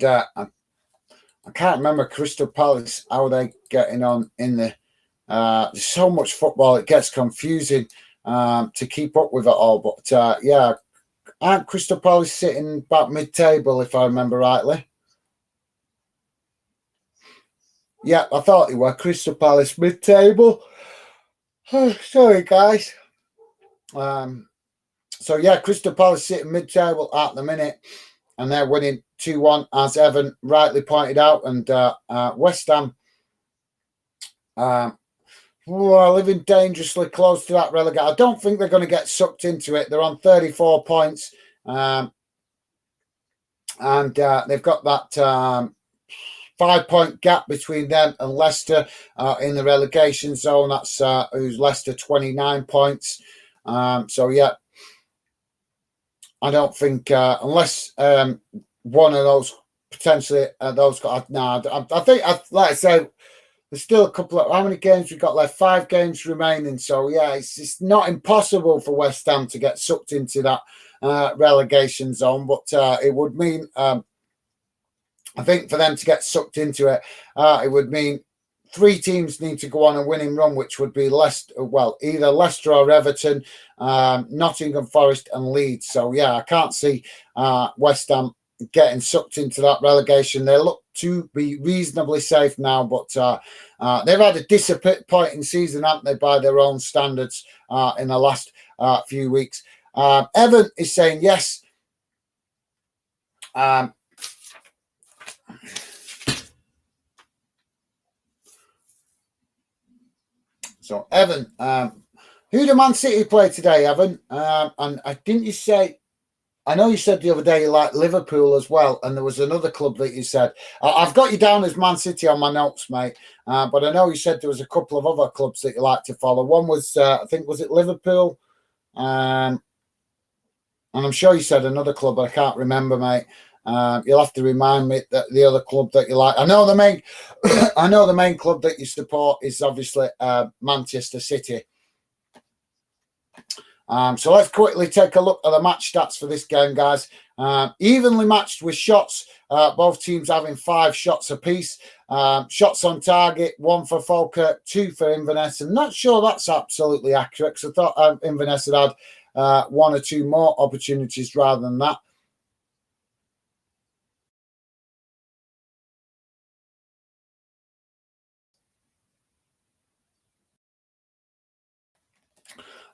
I can't remember Crystal Palace, how they getting on in the. There's so much football, it gets confusing to keep up with it all. But yeah, aren't Crystal Palace sitting about mid-table, if I remember rightly? Yeah, I thought it were Crystal Palace mid-table. Oh, sorry, guys. So yeah, Crystal Palace sitting mid-table at the minute, and they're winning 2-1, as Evan rightly pointed out. And West Ham living dangerously close to that relegation. I don't think they're going to get sucked into it. They're on 34 points, and they've got that 5-point gap between them and Leicester in the relegation zone. That's who's Leicester, 29 points. So yeah, I don't think unless one of those potentially those. No, I think like I said. There's still a couple of how many games we've got left? 5 games remaining. So yeah, it's not impossible for West Ham to get sucked into that relegation zone, but it would mean I think for them to get sucked into it, it would mean 3 teams need to go on a winning run, which would be either Leicester or Everton, Nottingham Forest and Leeds. So yeah, I can't see West Ham getting sucked into that relegation. They look to be reasonably safe now, but they've had a disappointing season, haven't they, by their own standards in the last few weeks. Evan is saying yes. So Evan, who do Man City play today, Evan? And didn't you say? I know you said the other day you like Liverpool as well, and there was another club that you said. I've got you down as Man City on my notes, mate. But I know you said there was a couple of other clubs that you like to follow. One was, I think, was it Liverpool? And I'm sure you said another club, but I can't remember, mate. You'll have to remind me that the other club that you like. I know the main, I know the main club that you support is obviously Manchester City. So let's quickly take a look at the match stats for this game, guys. Evenly matched with shots, both teams having 5 shots apiece. Shots on target, 1 for FALKIRK, 2 for INVERNESS. I'm not sure that's absolutely accurate because I thought INVERNESS had 1 or 2 more opportunities rather than that.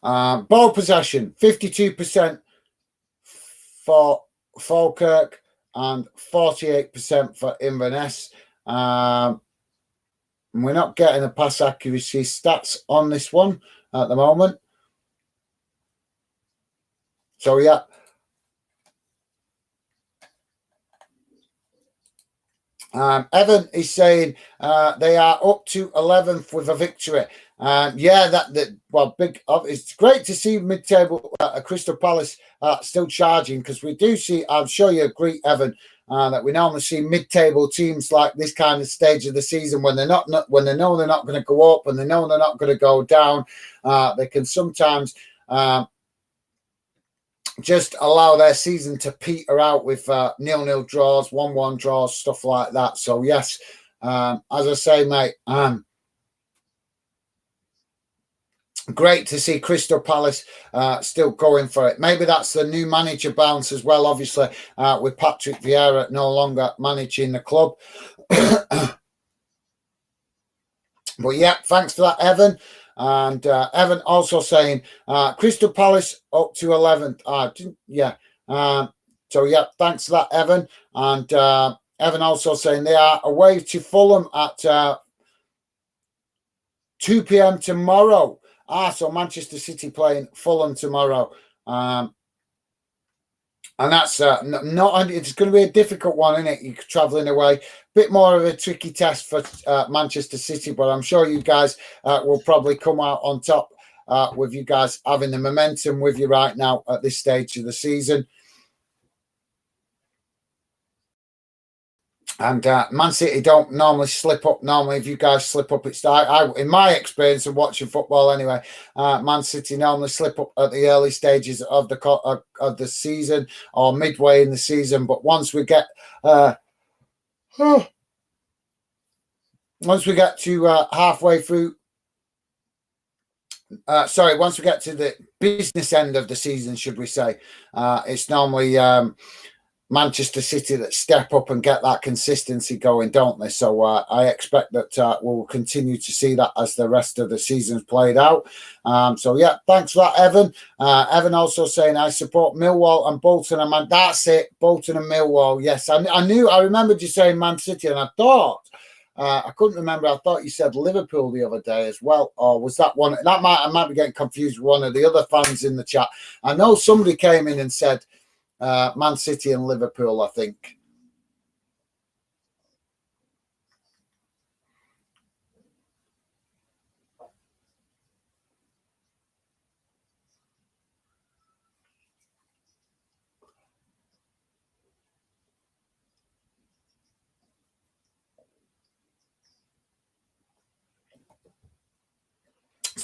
Ball possession, 52% for FALKIRK and 48% for INVERNESS. We're not getting the pass accuracy stats on this one at the moment. So, yeah. Evan is saying they are up to 11th with a victory. Big. It's great to see mid-table Crystal Palace still charging because we do see. I'm sure you agree, Evan, that we normally see mid-table teams like this kind of stage of the season when they're not when they know they're not going to go up and they know they're not going to go down. They can sometimes just allow their season to peter out with 0-0 draws, 1-1 draws, stuff like that. So yes, as I say, mate, great to see Crystal Palace still going for it. Maybe that's the new manager bounce as well, obviously, with Patrick Vieira no longer managing the club. But yeah, thanks for that, Evan. And Evan also saying Crystal Palace up to 11th. So yeah, thanks for that, Evan. And Evan also saying they are away to Fulham at 2 p.m. tomorrow. So Manchester City playing Fulham tomorrow. And that's not. It's going to be a difficult one, isn't it? You're travelling away, bit more of a tricky test for Manchester City, but I'm sure you guys will probably come out on top with you guys having the momentum with you right now at this stage of the season. And Man City don't normally slip up. Normally, if you guys slip up, it's in my experience of watching football anyway. Man City normally slip up at the early stages of the season or midway in the season. But once we get to halfway through, once we get to the business end of the season, should we say, it's normally Manchester City that step up and get that consistency going, don't they? So I expect that we'll continue to see that as the rest of the season's played out. So yeah, thanks for that, Evan. Evan also saying I support Millwall and Bolton and Man. That's it, Bolton and Millwall. Yes, I remembered you saying Man City, and I thought. I couldn't remember. I thought you said Liverpool the other day as well, or was that one? I might be getting confused with one of the other fans in the chat. I know somebody came in and said Man City and Liverpool, I think.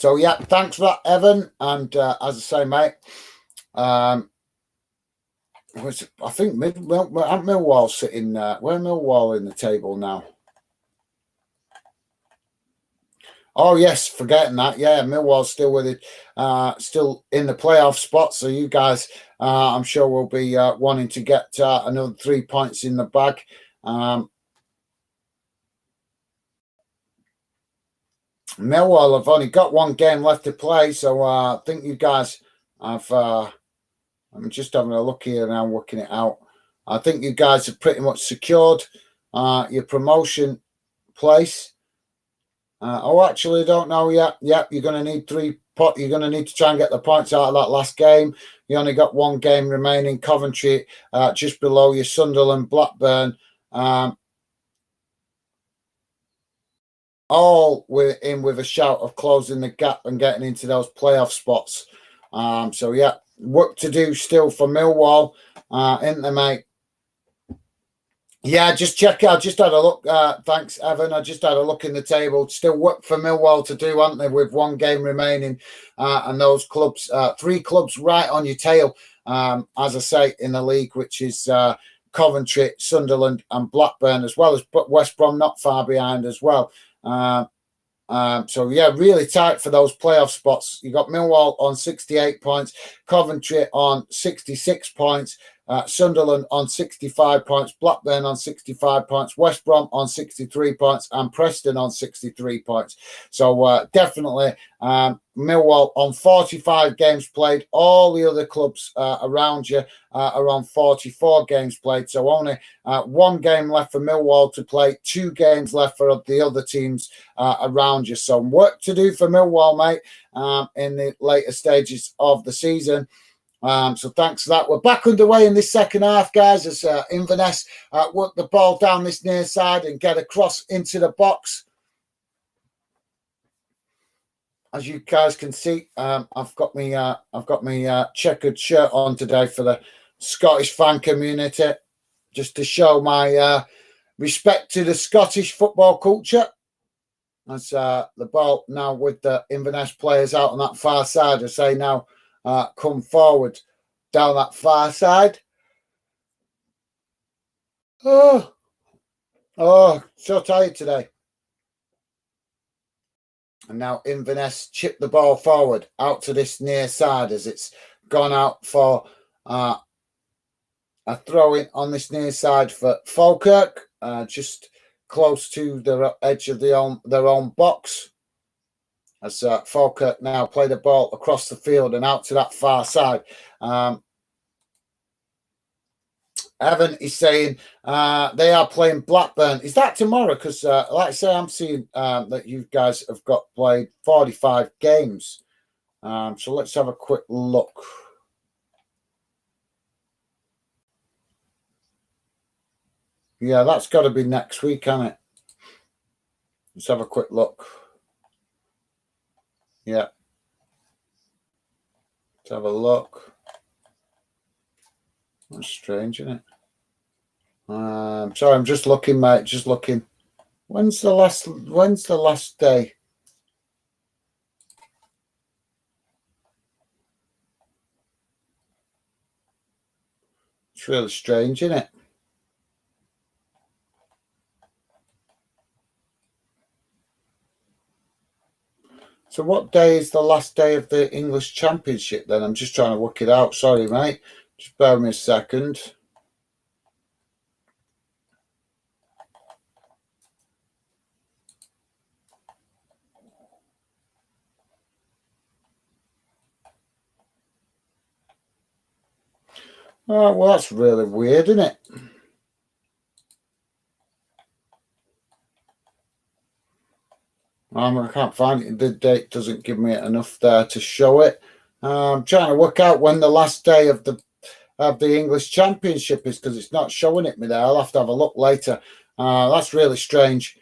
So yeah, thanks for that, Evan. And as I say, mate, I think Millwall sitting. Where Millwall in the table now? Oh yes, forgetting that. Yeah, Millwall's still with it, still in the playoff spot. So you guys, I'm sure, will be wanting to get another 3 points in the bag. Millwall have only got one game left to play, so I think you guys have. I'm just having a look here now, working it out. I think you guys have pretty much secured your promotion place. Actually, I don't know yet. Yep, you're going to need You're going to need to try and get the points out of that last game. You only got one game remaining. Coventry, just below you. Sunderland, Blackburn, all with a shout of closing the gap and getting into those playoff spots. So yeah, work to do still for Millwall, isn't there, mate? Yeah, just check. I just had a look. Thanks, Evan. I just had a look in the table. Still work for Millwall to do, aren't they? With one game remaining, and those clubs, 3 clubs right on your tail. As I say, in the league, which is Coventry, Sunderland, and Blackburn, as well as West Brom, not far behind as well. So yeah, really tight for those playoff spots. You got Millwall on 68 points, Coventry on 66 points, Sunderland on 65 points, Blackburn on 65 points, West Brom on 63 points, and Preston on 63 points. So definitely Millwall on 45 games played. All the other clubs around you are on 44 games played. So only one game left for Millwall to play, 2 games left for the other teams around you. So work to do for Millwall, mate, in the later stages of the season. So thanks for that. We're back underway in this second half, guys, as Inverness work the ball down this near side and get across into the box. As you guys can see, I've got me checkered shirt on today for the Scottish fan community, just to show my respect to the Scottish football culture. As the ball now with the Inverness players out on that far side, I say now. Come forward down that far side. Oh, so tired today. And now Inverness chip the ball forward out to this near side as it's gone out for a throw-in on this near side for FALKIRK, just close to the edge of their own box. As FALKIRK now play the ball across the field and out to that far side. Evan is saying they are playing Blackburn. Is that tomorrow? Because, like I say, I'm seeing that you guys have got played 45 games. So let's have a quick look. Yeah, that's got to be next week, hasn't it? Let's have a quick look. Yeah. Let's have a look. That's strange, isn't it? Sorry, I'm just looking, mate. Just looking. When's the last day? It's really strange, isn't it? So what day is the last day of the English Championship then? I'm just trying to work it out. Sorry, mate. Just bear with me a second. Oh, well, that's really weird, isn't it? I can't find it. The date doesn't give me enough there to show it. I'm trying to work out when the last day of the English Championship is, because it's not showing it me there. I'll have to have a look later. That's really strange.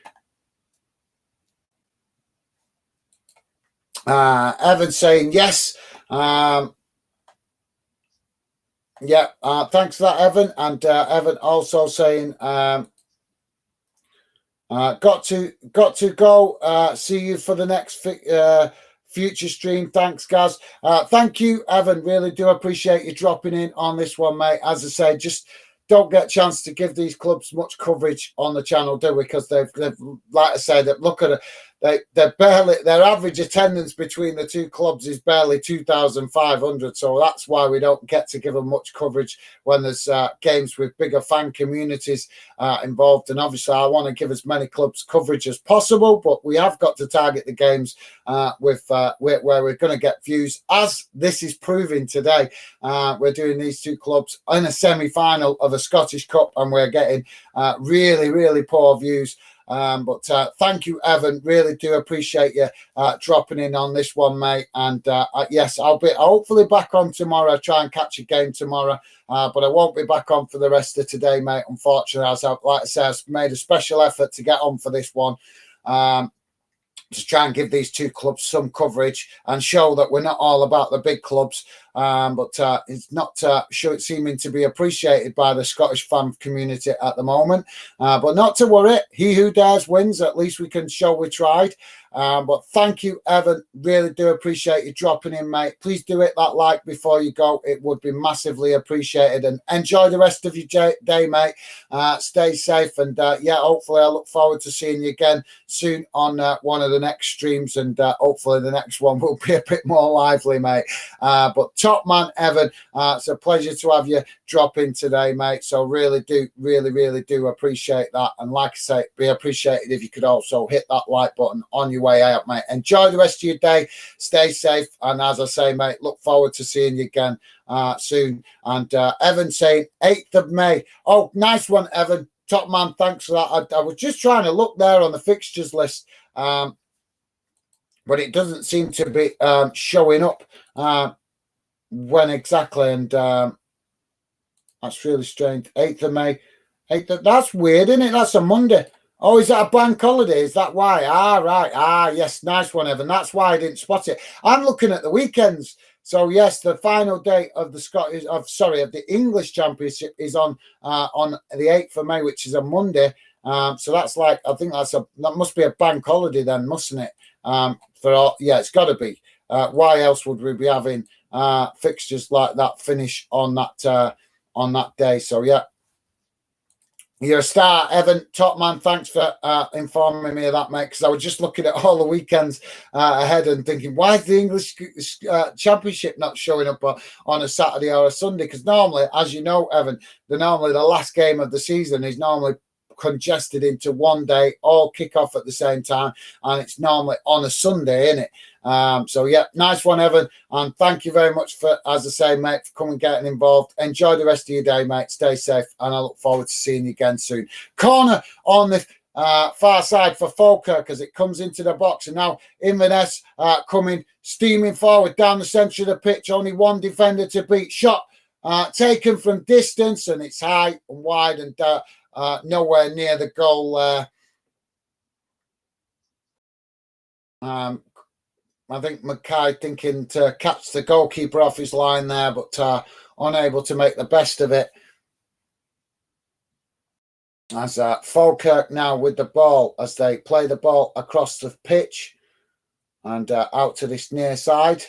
Evan saying yes. Yeah, thanks for that, Evan. And Evan also saying got to go. See you for the next future stream. Thanks, guys. Thank you, Evan. Really do appreciate you dropping in on this one, mate. As I say, just don't get a chance to give these clubs much coverage on the channel, do we? Because they've like I said, look at it. They're barely, their average attendance between the two clubs is barely 2,500. So that's why we don't get to give them much coverage when there's games with bigger fan communities involved. And obviously, I want to give as many clubs coverage as possible, but we have got to target the games with where we're going to get views, as this is proving today. We're doing these two clubs in a semi-final of a Scottish Cup, and we're getting really, really poor views. But thank you, Evan. Really do appreciate you dropping in on this one, mate. And yes, I'll be hopefully back on tomorrow. Try and catch a game tomorrow, but I won't be back on for the rest of today, mate. Unfortunately, as like I said, I've made a special effort to get on for this one. To try and give these two clubs some coverage and show that we're not all about the big clubs, but it's not seeming to be appreciated by the Scottish fan community at the moment. But not to worry, he who dares wins. At least we can show we tried. But thank you, Evan. Really do appreciate you dropping in, mate. Please do hit that like before you go. It would be massively appreciated. And enjoy the rest of your day, mate. Stay safe. And yeah, hopefully I look forward to seeing you again soon on one of the next streams. And hopefully the next one will be a bit more lively, mate. But top man, Evan, it's a pleasure to have you drop in today, mate. So really do appreciate that. And like I say, be appreciated if you could also hit that like button on your way out, mate. Enjoy the rest of your day. Stay safe. And as I say, mate, look forward to seeing you again soon. And Evan saying 8th of May. Oh, nice one, Evan. Top man, thanks for that. I was just trying to look there on the fixtures list, but it doesn't seem to be showing up when exactly. And that's really strange. 8th of May. That's weird, isn't it? That's a Monday. Oh, is that a bank holiday? Is that why? Right. Yes, nice one, Evan. That's why I didn't spot it. I'm looking at the weekends. So yes, the final date of the English Championship is on the 8th of May, which is a Monday. So that's like, I think that must be a bank holiday then, mustn't it? It's got to be. Why else would we be having fixtures like that finish on that day? So yeah. You're a star, Evan. Top man, thanks for informing me of that, mate, because I was just looking at all the weekends ahead and thinking, why is the English Championship not showing up on a Saturday or a Sunday? Because normally, as you know, Evan, the last game of the season is normally congested into one day, all kick off at the same time, and it's normally on a Sunday, isn't it? So yeah, nice one, Evan, and thank you very much for, as I say, mate, for coming getting involved. Enjoy the rest of your day, mate. Stay safe, and I look forward to seeing you again soon. Corner on the far side for FALKIRK as it comes into the box, and now INVERNESS coming steaming forward down the centre of the pitch. Only one defender to beat. Shot taken from distance, and it's high and wide and nowhere near the goal. I think Mackay thinking to catch the goalkeeper off his line there, but unable to make the best of it. As FALKIRK now with the ball as they play the ball across the pitch and out to this near side.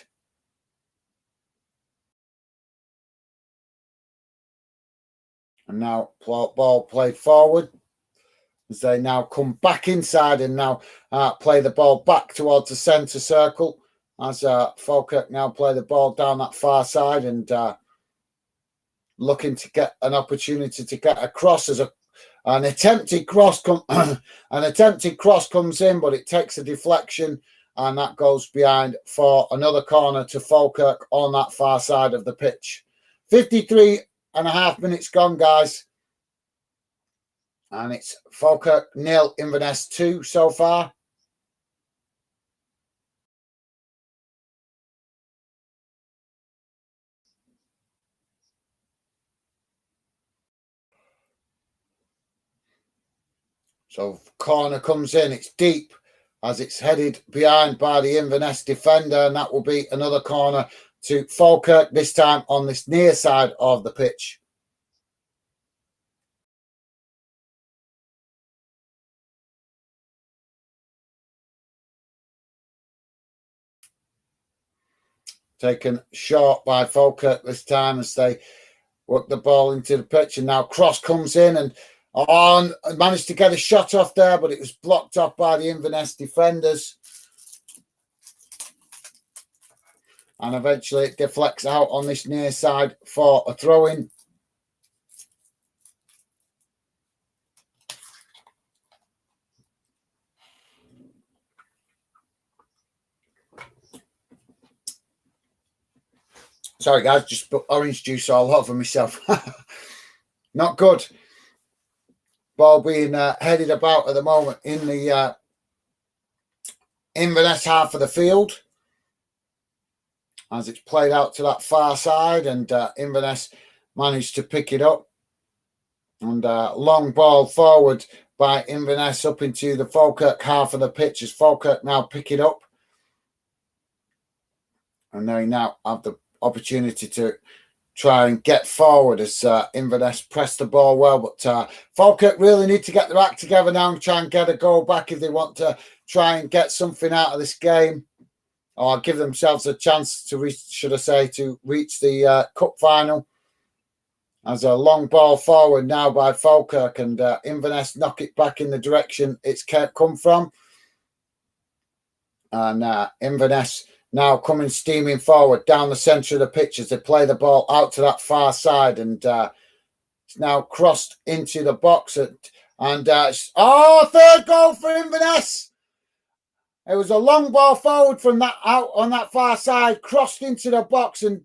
And now ball played forward as they now come back inside and now play the ball back towards the centre circle as FALKIRK now play the ball down that far side and looking to get an opportunity to get across as an attempted cross comes in, but it takes a deflection and that goes behind for another corner to FALKIRK on that far side of the pitch. 53.5 minutes gone, guys. And it's FALKIRK 0, INVERNESS 2 so far. So corner comes in, it's deep as it's headed behind by the INVERNESS defender, and that will be another corner to FALKIRK, this time on this near side of the pitch. taken short by FALKIRK this time as they work the ball into the pitch, and now cross comes in and on managed to get a shot off there, but it was blocked off by the Inverness defenders. And eventually it deflects out on this near side for a throw-in. Sorry, guys, just put orange juice all over myself. Not good. Ball being headed about at the moment in the Inverness half of the field, as it's played out to that far side, and Inverness managed to pick it up. And long ball forward by Inverness up into the FALKIRK half of the pitch as FALKIRK now pick it up. And they now have the opportunity to try and get forward as Inverness press the ball well. But FALKIRK really need to get their act together now and try and get a goal back if they want to try and get something out of this game, or give themselves a chance to reach, should I say, to reach the cup final. As a long ball forward now by FALKIRK, and Inverness knock it back in the direction it's come from. And Inverness now coming steaming forward down the centre of the pitch as they play the ball out to that far side, and it's now crossed into the box. Third goal for Inverness. It was a long ball forward from that out on that far side, crossed into the box, and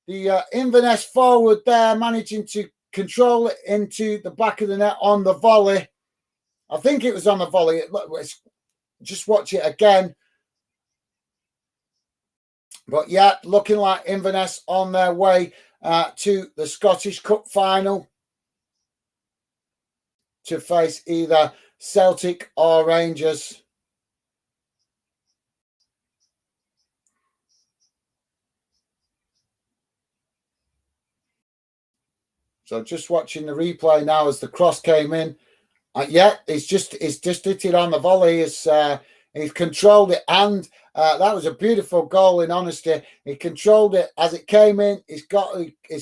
the Inverness forward there managing to control it into the back of the net on the volley. I think it was on the volley. Just watch it again. But yeah, looking like Inverness on their way to the Scottish Cup final to face either Celtic or Rangers. So just watching the replay now as the cross came in. Yeah, it's just hit it on the volley. He's controlled it, and that was a beautiful goal. In honesty, he controlled it as it came in. He's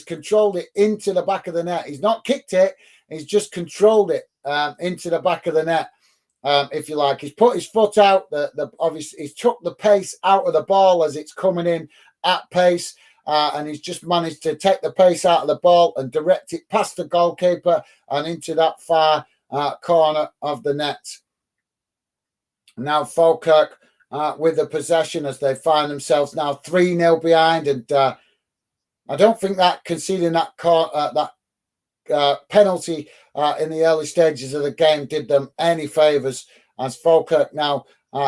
controlled it into the back of the net. He's not kicked it. He's just controlled it into the back of the net, if you like. He's put his foot out. Obviously he's took the pace out of the ball as it's coming in at pace. And he's just managed to take the pace out of the ball and direct it past the goalkeeper and into that far corner of the net. Now FALKIRK with the possession as they find themselves now 3-0 behind. And I don't think that conceding that penalty in the early stages of the game did them any favours, as FALKIRK now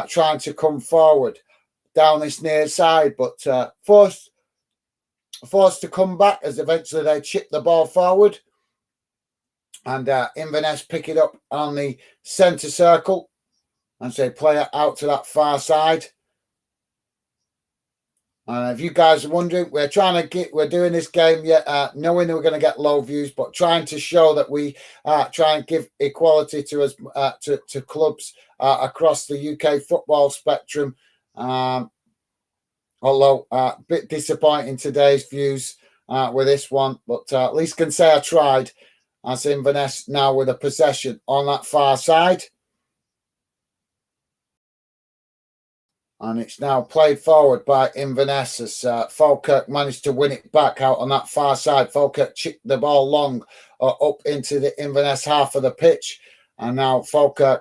trying to come forward down this near side, but forced to come back as eventually they chip the ball forward, and Inverness pick it up on the centre circle as they play it out to that far side. If you guys are wondering, we're doing this game knowing that we're going to get low views, but trying to show that we try and give equality to us to clubs across the UK football spectrum. Although a bit disappointing today's views with this one, but at least can say I tried, as Inverness now with a possession on that far side. And it's now played forward by Inverness as FALKIRK managed to win it back out on that far side. FALKIRK chipped the ball long up into the Inverness half of the pitch. And now FALKIRK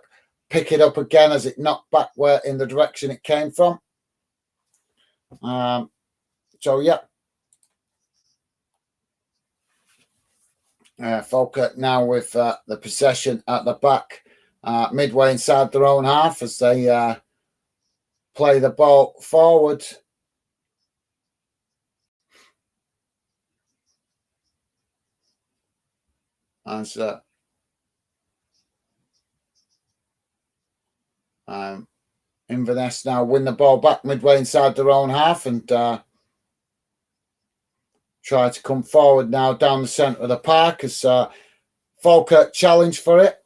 pick it up again as it knocked back in the direction it came from. So yeah, FALKIRK now with the possession at the back, midway inside their own half as they play the ball forward. As Inverness now win the ball back midway inside their own half and try to come forward now down the centre of the park as FALKIRK challenge for it.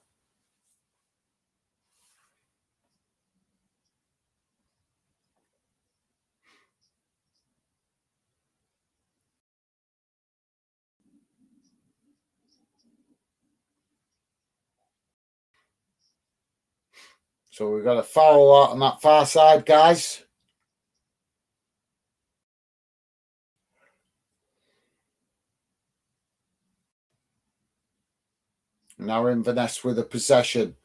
So we've got a foul out on that far side, guys. Now Inverness with a possession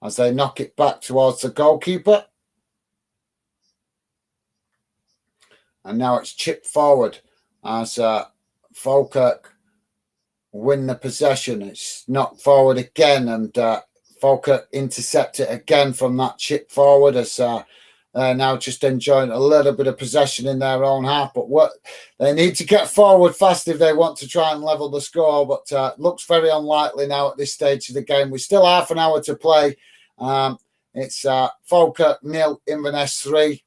as they knock it back towards the goalkeeper. And now it's chipped forward as Falkirk win the possession. It's knocked forward again, and Falkirk intercept it again from that chip forward as they're now just enjoying a little bit of possession in their own half. But what they need to get forward fast if they want to try and level the score. But looks very unlikely now at this stage of the game. We're still half an hour to play. It's Falkirk 0, Inverness 3.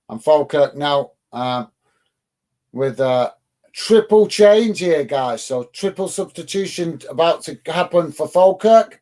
And Falkirk now with a triple change here, guys. So triple substitution about to happen for Falkirk.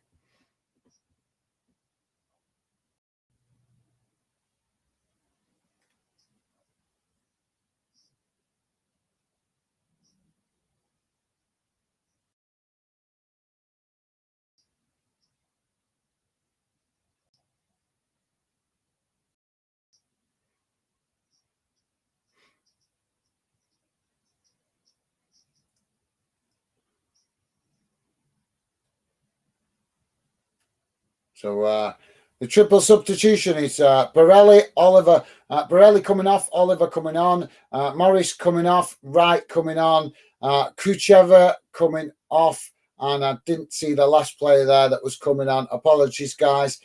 So the triple substitution is Borelli, Oliver, Borelli coming off, Oliver coming on, Morris coming off, Wright coming on, Kucheva coming off, and I didn't see the last player there that was coming on. Apologies, guys.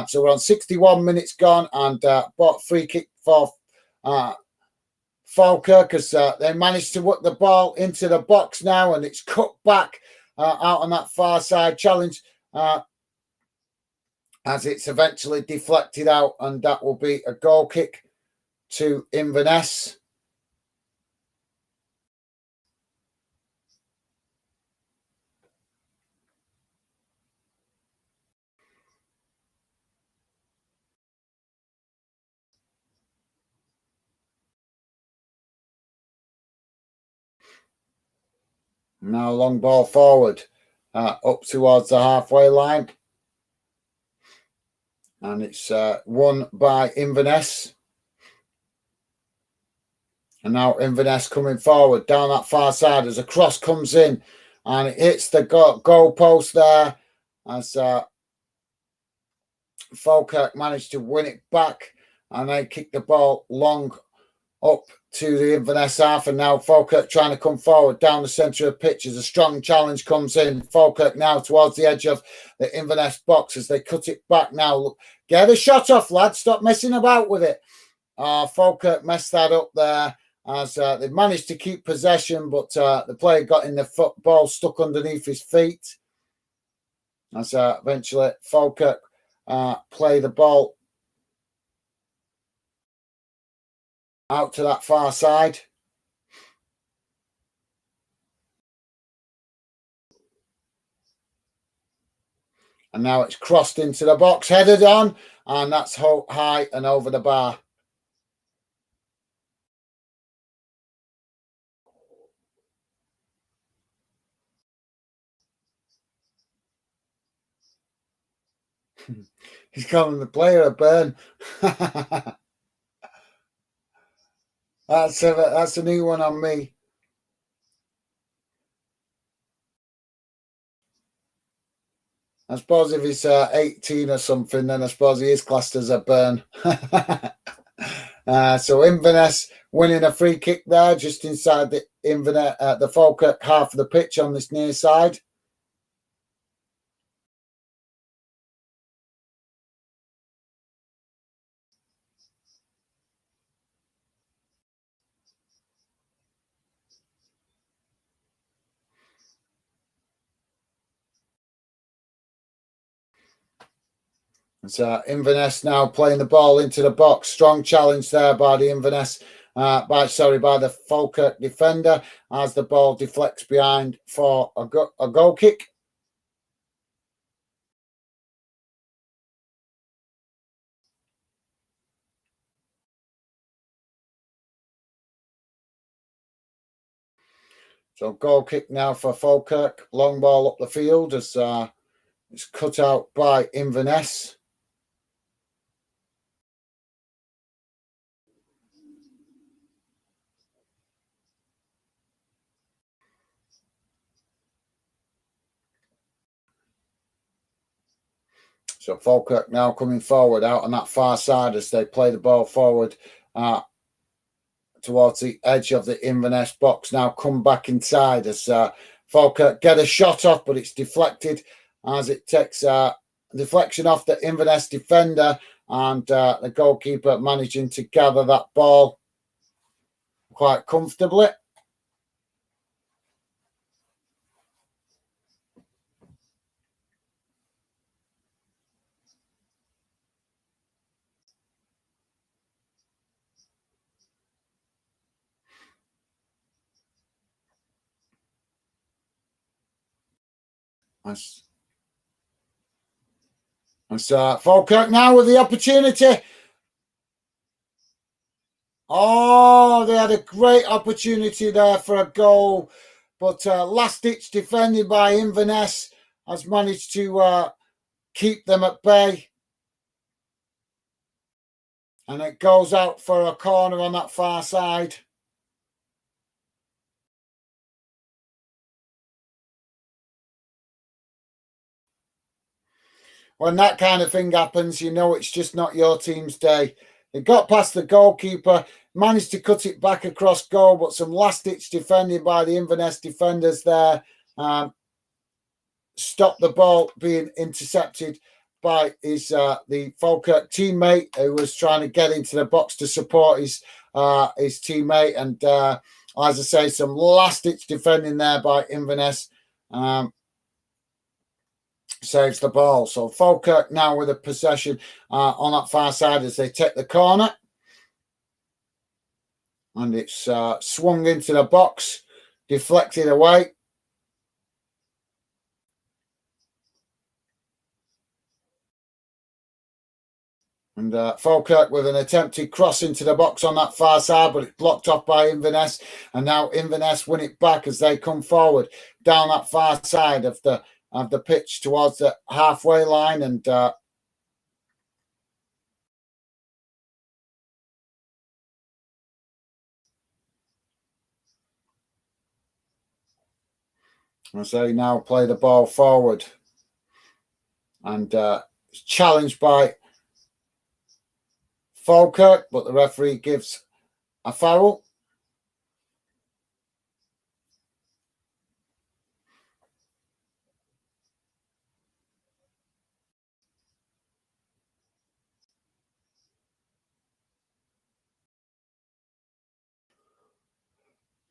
So we're on 61 minutes gone, and bought free kick for Falkirk as they managed to whip the ball into the box now, and it's cut back out on that far side challenge. As it's eventually deflected out, and that will be a goal kick to Inverness. Now long ball forward up towards the halfway line. And it's won by Inverness. And now Inverness coming forward down that far side as a cross comes in and it hits the goal post there as Falkirk managed to win it back and they kick the ball long up to the Inverness half, and now Falkirk trying to come forward down the centre of the pitch as a strong challenge comes in. Falkirk now towards the edge of the Inverness box as they cut it back now. Look, get a shot off, lad. Stop messing about with it. Falkirk messed that up there as they managed to keep possession, but the player got in the football stuck underneath his feet. As eventually Falkirk play the ball out to that far side. And now it's crossed into the box, headed on, and that's high and over the bar. He's calling the player a burn. That's a new one on me. I suppose if he's 18 or something, then I suppose he is classed as a burn. So Inverness winning a free kick there, just inside the the Falkirk half of the pitch on this near side. So Inverness now playing the ball into the box. Strong challenge there by the Inverness, by the Falkirk defender as the ball deflects behind for a goal kick. So goal kick now for Falkirk. Long ball up the field as it's cut out by Inverness. So Falkirk now coming forward out on that far side as they play the ball forward towards the edge of the Inverness box. Now come back inside as Falkirk get a shot off, but it's deflected as it takes deflection off the Inverness defender, and the goalkeeper managing to gather that ball quite comfortably. And Falkirk now with the opportunity. Oh, they had a great opportunity there for a goal, but last-ditch defending by Inverness has managed to keep them at bay. And it goes out for a corner on that far side. When that kind of thing happens, you know it's just not your team's day. It got past the goalkeeper, managed to cut it back across goal, but some last-ditch defending by the Inverness defenders there stopped the ball being intercepted by the Falkirk teammate who was trying to get into the box to support his teammate. And as I say, some last-ditch defending there by Inverness saves the ball. So Falkirk now with a possession on that far side as they take the corner. And it's swung into the box, deflected away. And Falkirk with an attempted cross into the box on that far side, but it's blocked off by Inverness. And now Inverness win it back as they come forward down that far side of the pitch towards the halfway line. And as they now play the ball forward. And challenged by Falkirk, but the referee gives a foul.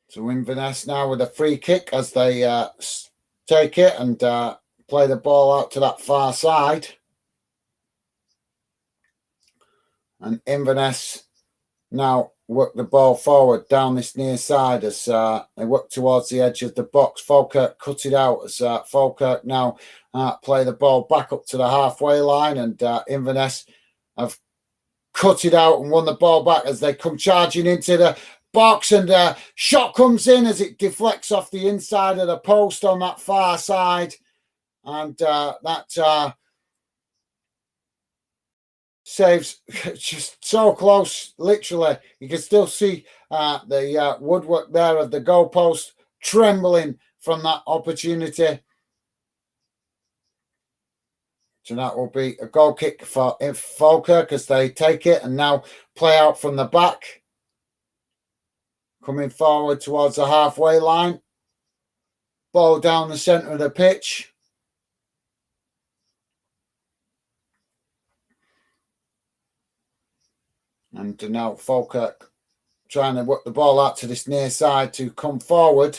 So Inverness now with a free kick as they take it and play the ball out to that far side. And Inverness now work the ball forward down this near side as they work towards the edge of the box. Falkirk cut it out as Falkirk now play the ball back up to the halfway line, and Inverness have cut it out and won the ball back as they come charging into the box, and shot comes in as it deflects off the inside of the post on that far side, and that saves just so close. Literally, you can still see the woodwork there of the goalpost trembling from that opportunity. So that will be a goal kick for Falkirk as they take it and now play out from the back, coming forward towards the halfway line. Ball down the centre of the pitch. And now Falkirk trying to work the ball out to this near side to come forward,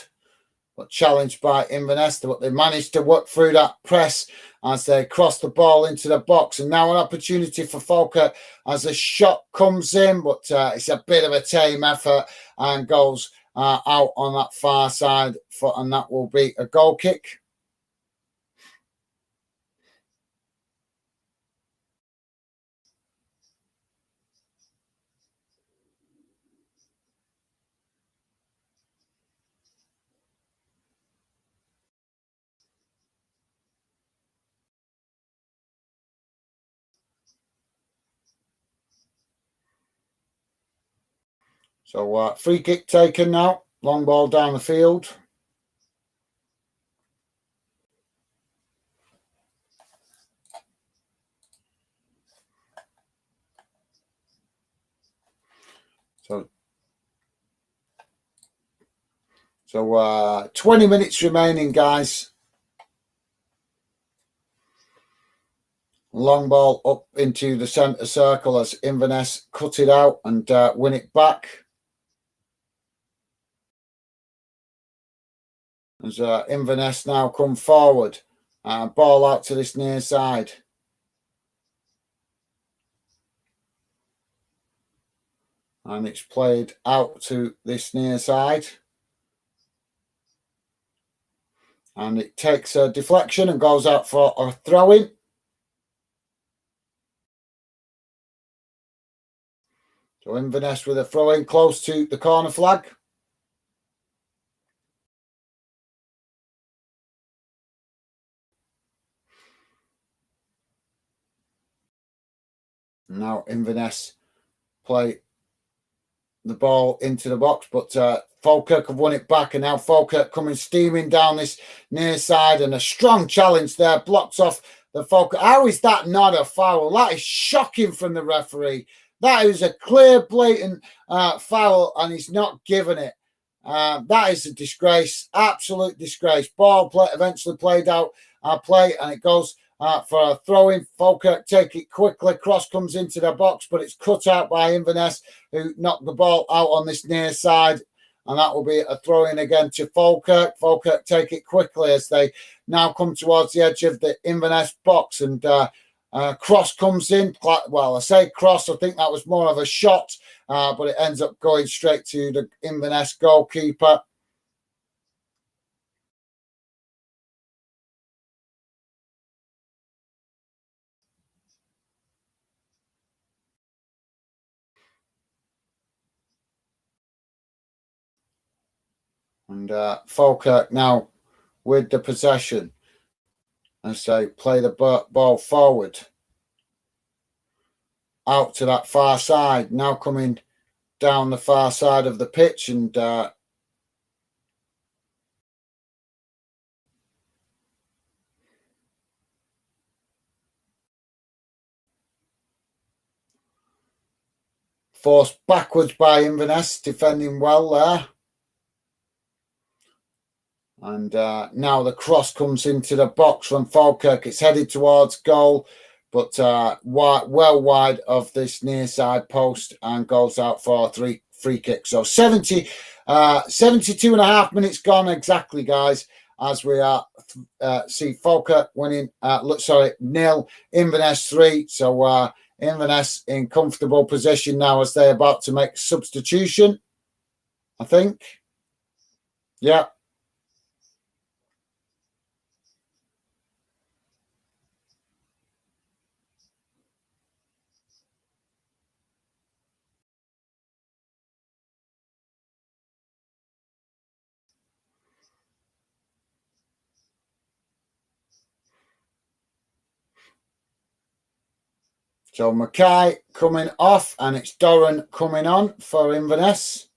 but challenged by Inverness. But they managed to work through that press as they cross the ball into the box. And now an opportunity for Falkirk as a shot comes in, but it's a bit of a tame effort and goes out on that far side, and that will be a goal kick. So free kick taken now. Long ball down the field. So 20 minutes remaining, guys. Long ball up into the centre circle as Inverness cut it out and win it back. As Inverness now come forward. Ball out to this near side. And it's played out to this near side. And it takes a deflection and goes out for a throw-in. So Inverness with a throw-in close to the corner flag. Now Inverness play the ball into the box, but FALKIRK have won it back, and now FALKIRK coming steaming down this near side, and a strong challenge there, blocks off the FALKIRK. How is that not a foul? That is shocking from the referee. That is a clear, blatant foul, and he's not given it. That is a disgrace, absolute disgrace. Ball eventually played out play, and it goes for a throw-in. FALKIRK take it quickly. Cross comes into the box, but it's cut out by Inverness, who knocked the ball out on this near side. And that will be a throw-in again to FALKIRK. FALKIRK take it quickly as they now come towards the edge of the Inverness box. And cross comes in. Well, I say cross. I think that was more of a shot, but it ends up going straight to the Inverness goalkeeper. And FALKIRK now with the possession as they play the ball forward out to that far side. Now coming down the far side of the pitch, and forced backwards by Inverness, defending well there. And now the cross comes into the box from FALKIRK. It's headed towards goal, but well wide of this near side post, and goes out for a free kick. So 72 and a half minutes gone exactly, guys, as we are see FALKIRK winning, 0, Inverness 3. So Inverness in comfortable position now as they're about to make a substitution, I think. Yeah. So Mackay coming off, and it's Doran coming on for Inverness.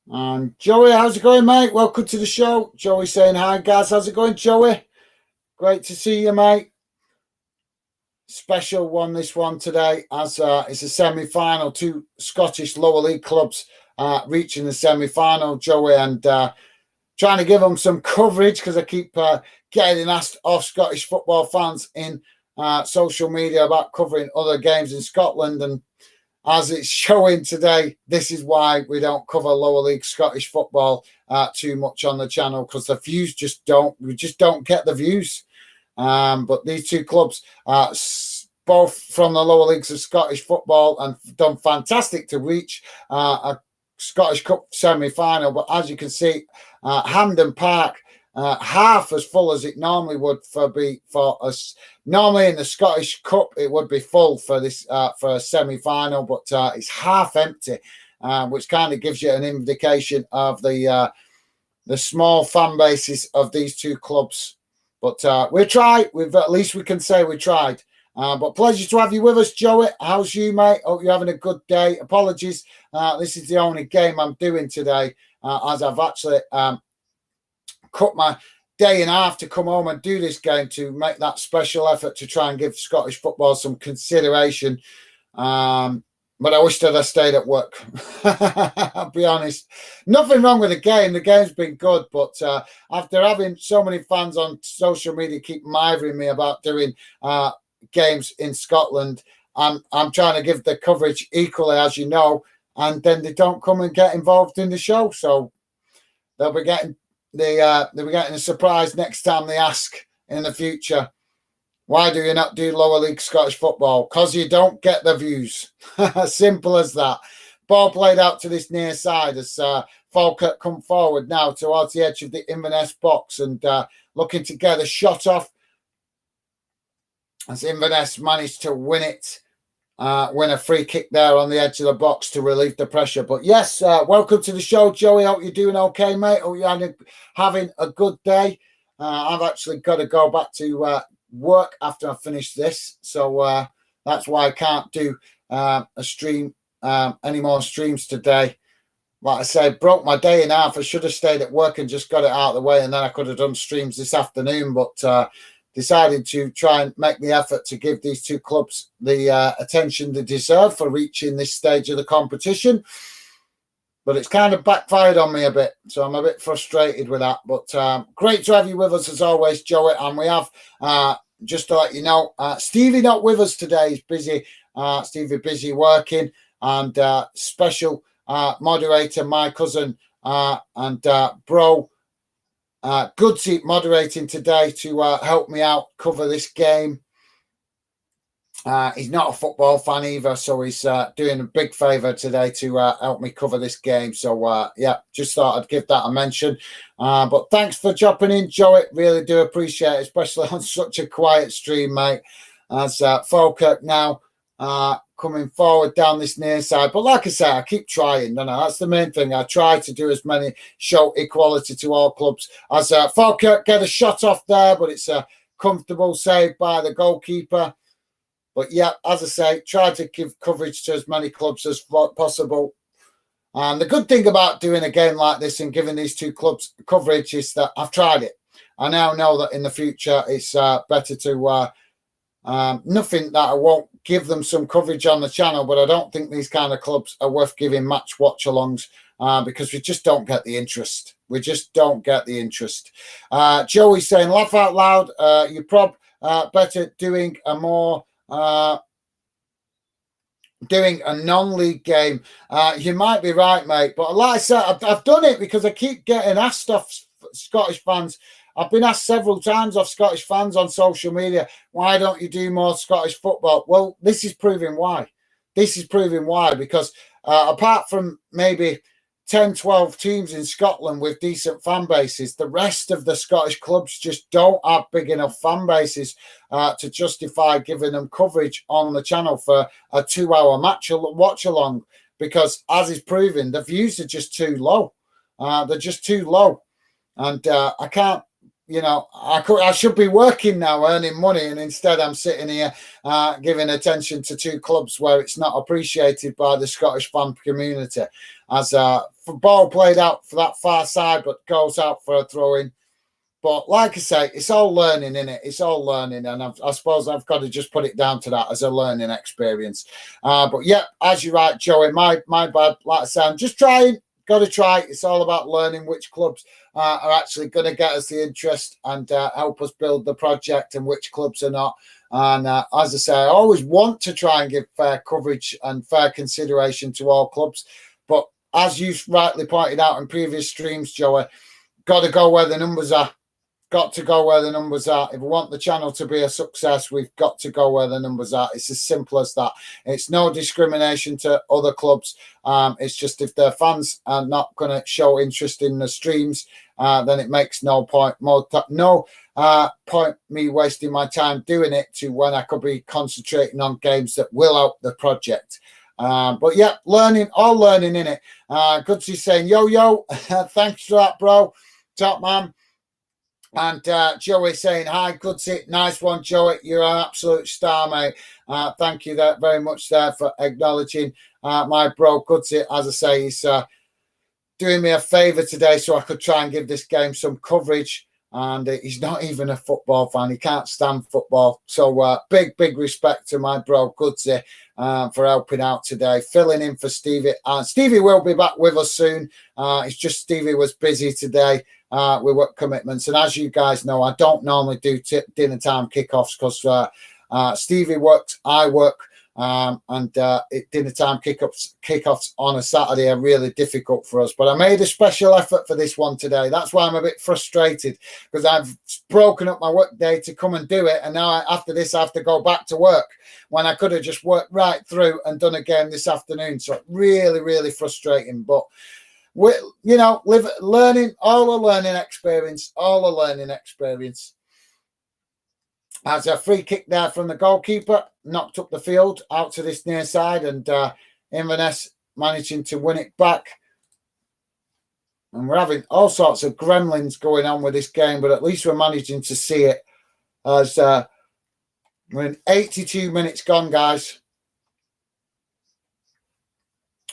And Joey, how's it going, mate? Welcome to the show. Joey saying hi, guys. How's it going, Joey? Great to see you, mate. Special one, this one today, as it's a semi-final. Two Scottish lower league clubs reaching the semi-final, Joey, and trying to give them some coverage, because I keep getting asked off Scottish football fans in social media about covering other games in Scotland. And as it's showing today, this is why we don't cover lower league Scottish football too much on the channel, because the views we just don't get the views. But these two clubs, both from the lower leagues of Scottish football, and done fantastic to reach a Scottish Cup semi-final. But as you can see, Hampden Park, half as full as it normally would for us. Normally in the Scottish Cup, it would be full for this for a semi-final, but it's half empty, which kind of gives you an indication of the small fan bases of these two clubs. But we tried. At least we can say we tried. But pleasure to have you with us, Joey. How's you, mate? Hope you're having a good day. Apologies. This is the only game I'm doing today, as I've actually cut my day in half to come home and do this game to make that special effort to try and give Scottish football some consideration. But I wish that I stayed at work. I'll be honest. Nothing wrong with the game. The game's been good. But after having so many fans on social media keep mithering me about doing games in Scotland, I'm trying to give the coverage equally, as you know, and then they don't come and get involved in the show. So they'll be getting a surprise next time they ask in the future. Why do you not do lower league Scottish football? Because you don't get the views. Simple as that. Ball played out to this near side as FALKIRK come forward now towards the edge of the Inverness box and looking to get a shot off as Inverness managed to win it. Win a free kick there on the edge of the box to relieve the pressure. But yes, welcome to the show, Joey. Hope you're doing okay, mate. Hope you're having a good day. I've actually got to go back to work after I finish this, so that's why I can't do a stream, any more streams today. Like I said, broke my day in half. I should have stayed at work and just got it out of the way, and then I could have done streams this afternoon, but decided to try and make the effort to give these two clubs the attention they deserve for reaching this stage of the competition. But it's kind of backfired on me a bit, so I'm a bit frustrated with that. But great to have you with us as always, Joey. And we have, just to let you know, Stevie not with us today. He's busy. Stevie busy working. And special moderator, my cousin and bro, Goodsy moderating today to help me out cover this game. He's not a football fan either, so he's doing a big favour today to help me cover this game. So, yeah, just thought I'd give that a mention. But thanks for dropping in, Joey. Really do appreciate it, especially on such a quiet stream, mate. As FALKIRK now coming forward down this near side. But like I say, I keep trying. No, that's the main thing. I try to do as many, show equality to all clubs. As FALKIRK get a shot off there, but it's a comfortable save by the goalkeeper. But yeah, as I say, try to give coverage to as many clubs as possible. And the good thing about doing a game like this and giving these two clubs coverage is that I've tried it. I now know that in the future it's better to, nothing that I won't give them some coverage on the channel, but I don't think these kind of clubs are worth giving match watch-alongs because we just don't get the interest. We just don't get the interest. Joey's saying, laugh out loud, you're better doing a more... doing a non-league game. You might be right, mate, but like I said, I've done it because I keep getting asked off Scottish fans. I've been asked several times off Scottish fans on social media, why don't you do more Scottish football? Well, this is proving why. This is proving why, because apart from maybe 10, 12 teams in Scotland with decent fan bases, the rest of the Scottish clubs just don't have big enough fan bases to justify giving them coverage on the channel for a 2-hour match watch along, because as is proven, the views are just too low. They're just too low. And I can't, you know, I should be working now, earning money, and instead I'm sitting here giving attention to two clubs where it's not appreciated by the Scottish fan community. As ball played out for that far side, but goes out for a throw-in. But like I say, it's all learning, innit? It's all learning, and I suppose I've got to just put it down to that as a learning experience. But yeah, as you're right, Joey, my bad. Like I say, I'm just trying. Got to try. It's all about learning which clubs are actually going to get us the interest and help us build the project, and which clubs are not. And as I say, I always want to try and give fair coverage and fair consideration to all clubs. But as you rightly pointed out in previous streams, Joey, got to go where the numbers are. Got to go where the numbers are. If we want the channel to be a success, we've got to go where the numbers are. It's as simple as that. It's no discrimination to other clubs. It's just if their fans are not going to show interest in the streams, then it makes no point. Point me wasting my time doing it to when I could be concentrating on games that will help the project. But yeah, all learning in it. Goodsy saying, yo, thanks for that, bro. Top man. And Joey saying, hi, Goodsy. Nice one, Joey. You're an absolute star, mate. Thank you very much there for acknowledging my bro, Goodsy. As I say, he's doing me a favour today so I could try and give this game some coverage. And he's not even a football fan. He can't stand football. So big respect to my bro, Goodsy, for helping out today, filling in for Stevie. Stevie will be back with us soon. It's just Stevie was busy today with work commitments. And as you guys know, I don't normally do dinner time kickoffs because Stevie works, I work. Dinner time kickoffs on a Saturday are really difficult for us. But I made a special effort for this one today. That's why I'm a bit frustrated, because I've broken up my work day to come and do it, and now after this I have to go back to work when I could have just worked right through and done a game this afternoon. So really frustrating. But we're, learning, all a learning experience. As a free kick there from the goalkeeper, knocked up the field out to this near side, and Inverness managing to win it back. And we're having all sorts of gremlins going on with this game, but at least we're managing to see it as we're in 82 minutes gone, guys.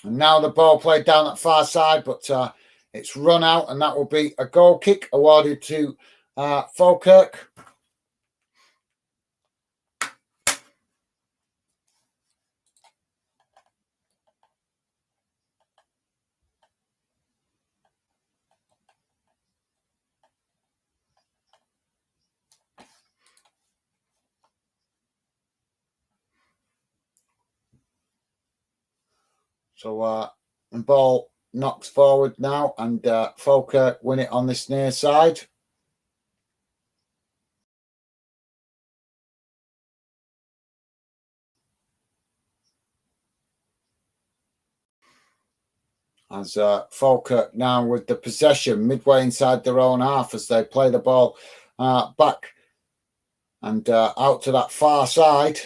And now the ball played down at far side, but it's run out, and that will be a goal kick awarded to FALKIRK. So the ball knocks forward now, and FALKIRK win it on this near side. As FALKIRK now with the possession midway inside their own half as they play the ball back and out to that far side.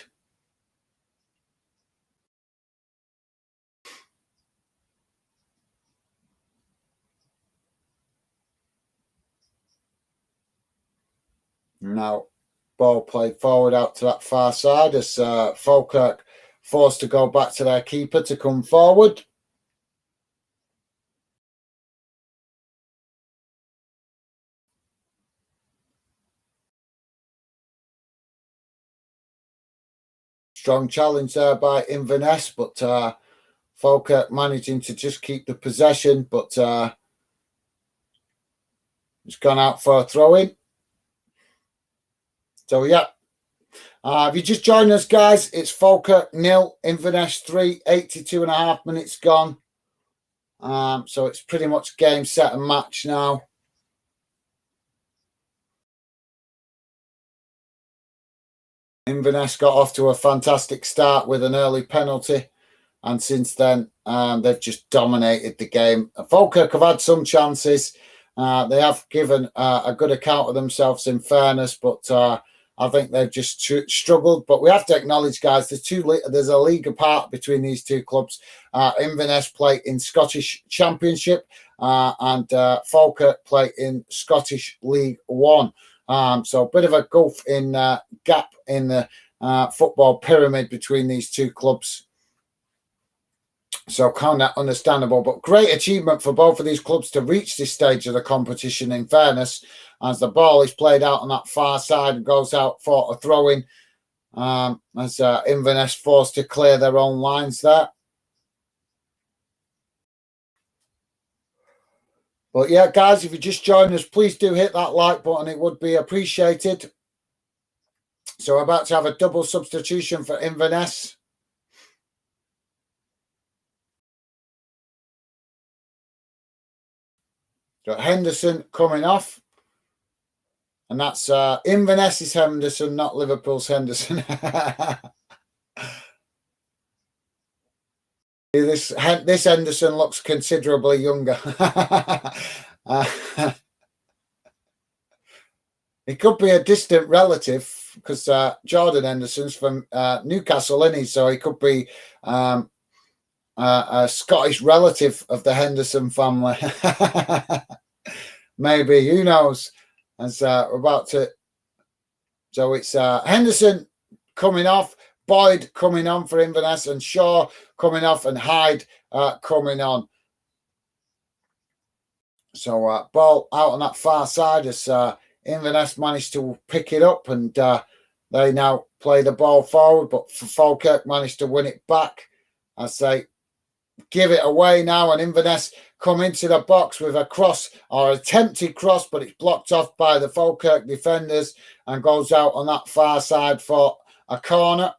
Now ball played forward out to that far side as FALKIRK forced to go back to their keeper to come forward. Strong challenge there by Inverness, but FALKIRK managing to just keep the possession, but it's gone out for a throw-in. So, yeah. If you just joined us, guys, it's FALKIRK 0, Inverness 3, 82.5 minutes gone. So it's pretty much game, set and match now. Inverness got off to a fantastic start with an early penalty, and since then they've just dominated the game. FALKIRK have had some chances. They have given a good account of themselves, in fairness, but I think they've just struggled. But we have to acknowledge, guys, there's a league apart between these two clubs. Inverness play in Scottish Championship and FALKIRK play in Scottish League One. So a bit of a gulf in gap in the football pyramid between these two clubs. So kind of understandable, but great achievement for both of these clubs to reach this stage of the competition, in fairness, as the ball is played out on that far side and goes out for a throw-in, as Inverness forced to clear their own lines there. But yeah, guys, if you just joined us, please do hit that like button. It would be appreciated. So we're about to have a double substitution for Inverness. Got Henderson coming off. And that's Inverness's Henderson, not Liverpool's Henderson. This Henderson looks considerably younger. It could be a distant relative, because Jordan Henderson's from Newcastle, isn't he? So he could be a Scottish relative of the Henderson family. Maybe, who knows? as we're about to. So it's Henderson coming off, Boyd coming on for Inverness, and Shaw coming off, and Hyde coming on. So ball out on that far side as Inverness managed to pick it up, and they now play the ball forward, but Falkirk managed to win it back as they give it away now, and Inverness come into the box with a cross, or attempted cross, but it's blocked off by the Falkirk defenders and goes out on that far side for a corner.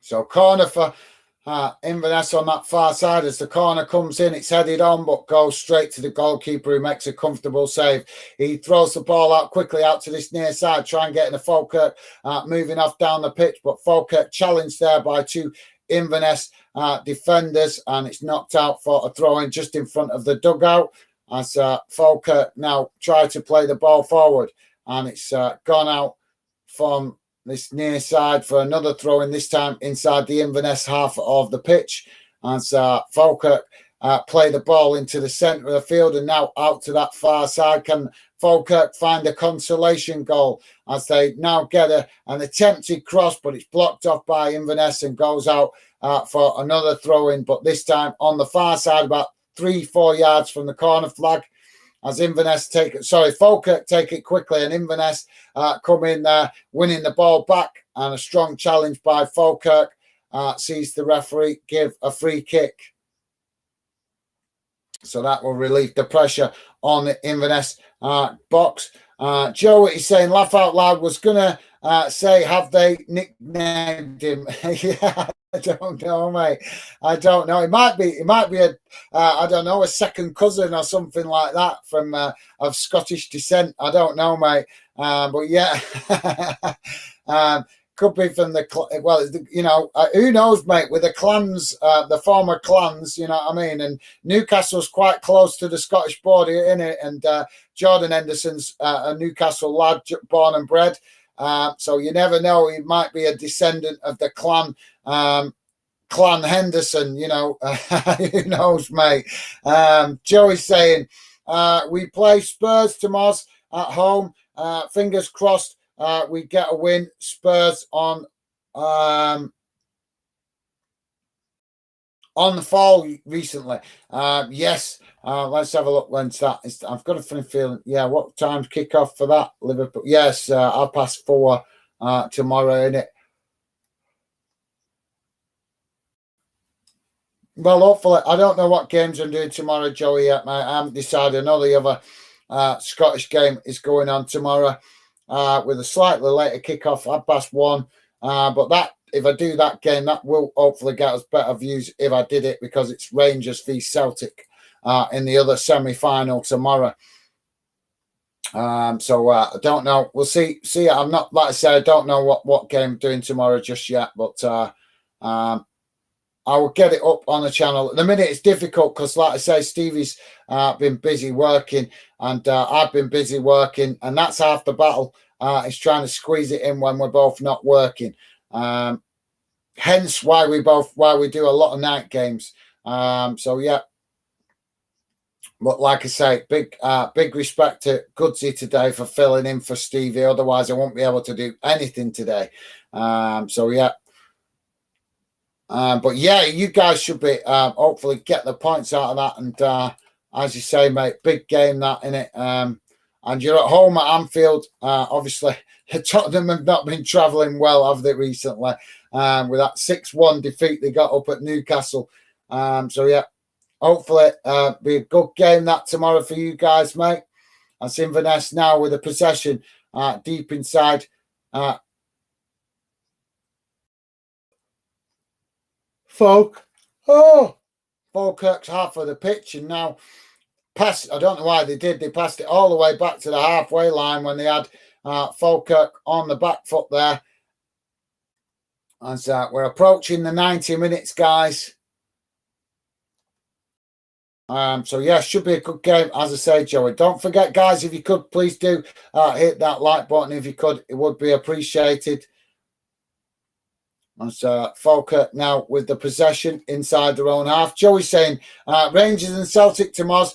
So corner for Inverness on that far side. As the corner comes in, it's headed on, but goes straight to the goalkeeper, who makes a comfortable save. He throws the ball out quickly out to this near side, try and get in the Falkirk, moving off down the pitch, but Falkirk challenged there by two Inverness defenders, and it's knocked out for a throw-in just in front of the dugout as Falkirk now try to play the ball forward, and it's gone out from this near side for another throw in, this time inside the Inverness half of the pitch, as Falkirk play the ball into the centre of the field, and now out to that far side. Can Falkirk find a consolation goal as they now get an attempted cross, but it's blocked off by Inverness and goes out for another throw in, but this time on the far side, about 3-4 yards from the corner flag. As Falkirk take it quickly, and Inverness come in there, winning the ball back, and a strong challenge by Falkirk sees the referee give a free kick. So that will relieve the pressure on the Inverness box. Joe is saying, laugh out loud, was going to say, have they nicknamed him? Yeah, I don't know, mate. I don't know. It might be a, I don't know, a second cousin or something like that from of Scottish descent. I don't know, mate. But yeah, could be from who knows, mate, with the clans, the former clans, you know what I mean? And Newcastle's quite close to the Scottish border, innit? And Jordan Henderson's a Newcastle lad, born and bred. So you never know, he might be a descendant of the clan Henderson, you know. Who knows, mate? Joey's saying, we play Spurs tomorrow at home. Fingers crossed we get a win. Spurs on the fall recently. Yes. Let's have a look when's that. I've got a funny feeling. Yeah, what time's kick off for that? Liverpool. Yes, 4:30 tomorrow, innit? Well, hopefully, I don't know what games I'm doing tomorrow, Joey, yet, mate. I haven't decided. I know the other Scottish game is going on tomorrow with a slightly later kick-off, 1:30. But that, if I do that game, that will hopefully get us better views if I did it, because it's Rangers v Celtic in the other semi-final tomorrow. So I don't know. We'll see. I'm not, like I said, I don't know what game I'm doing tomorrow just yet, but I will get it up on the channel. At the minute, it's difficult because, like I say, Stevie's been busy working, and I've been busy working, and that's half the battle. Is trying to squeeze it in when we're both not working. Hence why we do a lot of night games. So yeah. But like I say, big respect to Goodsy today for filling in for Stevie. Otherwise, I won't be able to do anything today. So yeah. But yeah, you guys should be hopefully get the points out of that. And as you say, mate, big game that, innit? And you're at home at Anfield. Obviously, Tottenham have not been travelling well, have they, recently? With that 6-1 defeat they got up at Newcastle. So yeah, hopefully be a good game that tomorrow for you guys, mate. That's Inverness now with a possession deep inside. Falkirk's half of the pitch, and now pass. I don't know why they did. They passed it all the way back to the halfway line when they had Falkirk on the back foot there. As we're approaching the 90 minutes, guys. So yeah, should be a good game, as I say, Joey. Don't forget, guys, if you could, please do hit that like button. If you could, it would be appreciated. As Falkirk now with the possession inside their own half. Joey saying, Rangers and Celtic to Moz.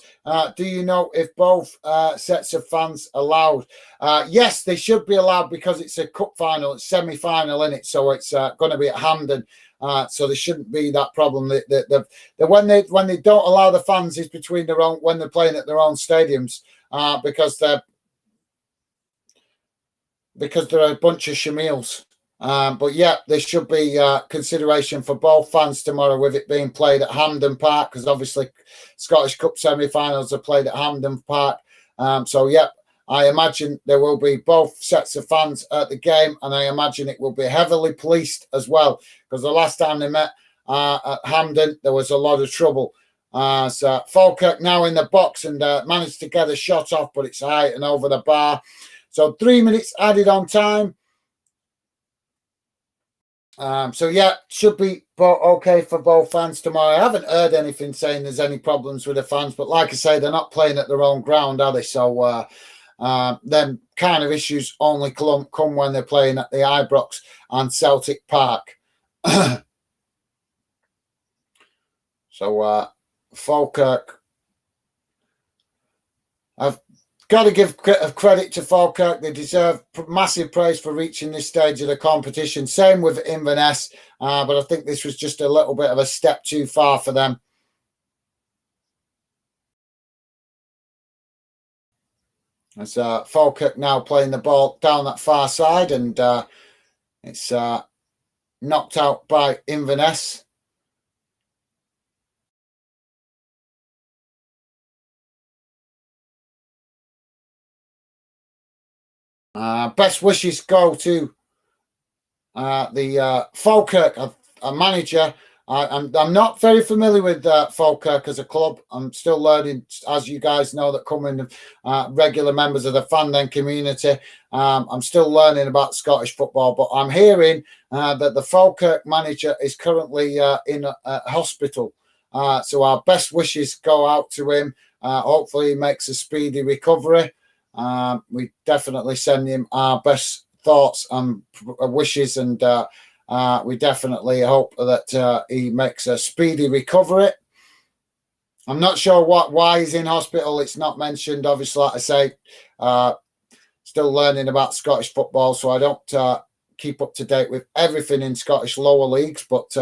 Do you know if both sets of fans allowed? Yes, they should be allowed because it's a cup final, it's semi-final in it, so it's going to be at Hampden. So there shouldn't be that problem. When they don't allow the fans is between their own when they're playing at their own stadiums because they're a bunch of shamils. But yeah, there should be consideration for both fans tomorrow with it being played at Hampden Park because obviously Scottish Cup semi-finals are played at Hampden Park. So yeah, I imagine there will be both sets of fans at the game, and I imagine it will be heavily policed as well because the last time they met at Hampden, there was a lot of trouble. So Falkirk now in the box and managed to get a shot off, but it's high and over the bar. So 3 minutes added on time. So yeah, should be okay for both fans tomorrow. I haven't heard anything saying there's any problems with the fans, but like I say, they're not playing at their own ground, are they? So them kind of issues only come when they're playing at the Ibrox and Celtic Park. So Falkirk, I've got to give credit to Falkirk. They deserve massive praise for reaching this stage of the competition. Same with Inverness, but I think this was just a little bit of a step too far for them. As Falkirk now playing the ball down that far side, and it's knocked out by Inverness. Best wishes go to the Falkirk manager. I'm not very familiar with Falkirk as a club. I'm still learning, as you guys know, that come in regular members of the Fandom community. I'm still learning about Scottish football, but I'm hearing that the Falkirk manager is currently in a hospital. So our best wishes go out to him. Hopefully he makes a speedy recovery. We definitely send him our best thoughts and wishes, and we definitely hope that he makes a speedy recovery. I'm not sure why he's in hospital. It's not mentioned. Obviously, like I say, still learning about Scottish football, so I don't keep up to date with everything in Scottish lower leagues. But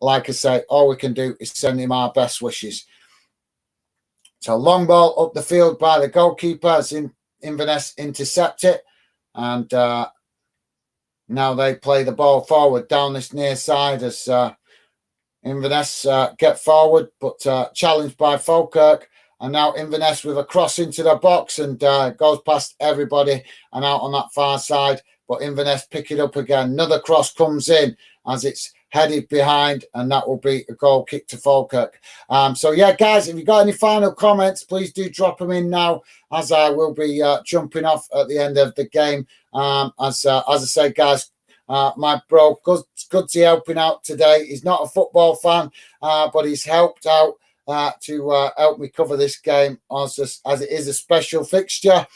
like I say, all we can do is send him our best wishes. So long ball up the field by the goalkeeper as Inverness intercept it, and now they play the ball forward down this near side as Inverness get forward, but challenged by Falkirk. And now Inverness with a cross into the box and goes past everybody and out on that far side. But Inverness pick it up again. Another cross comes in as it's headed behind, and that will be a goal kick to Falkirk. So yeah, guys, if you've got any final comments, please do drop them in now, as I will be jumping off at the end of the game. As I say, guys, my bro Goodsy helping out today. He's not a football fan, but he's helped out to help me cover this game as it is a special fixture.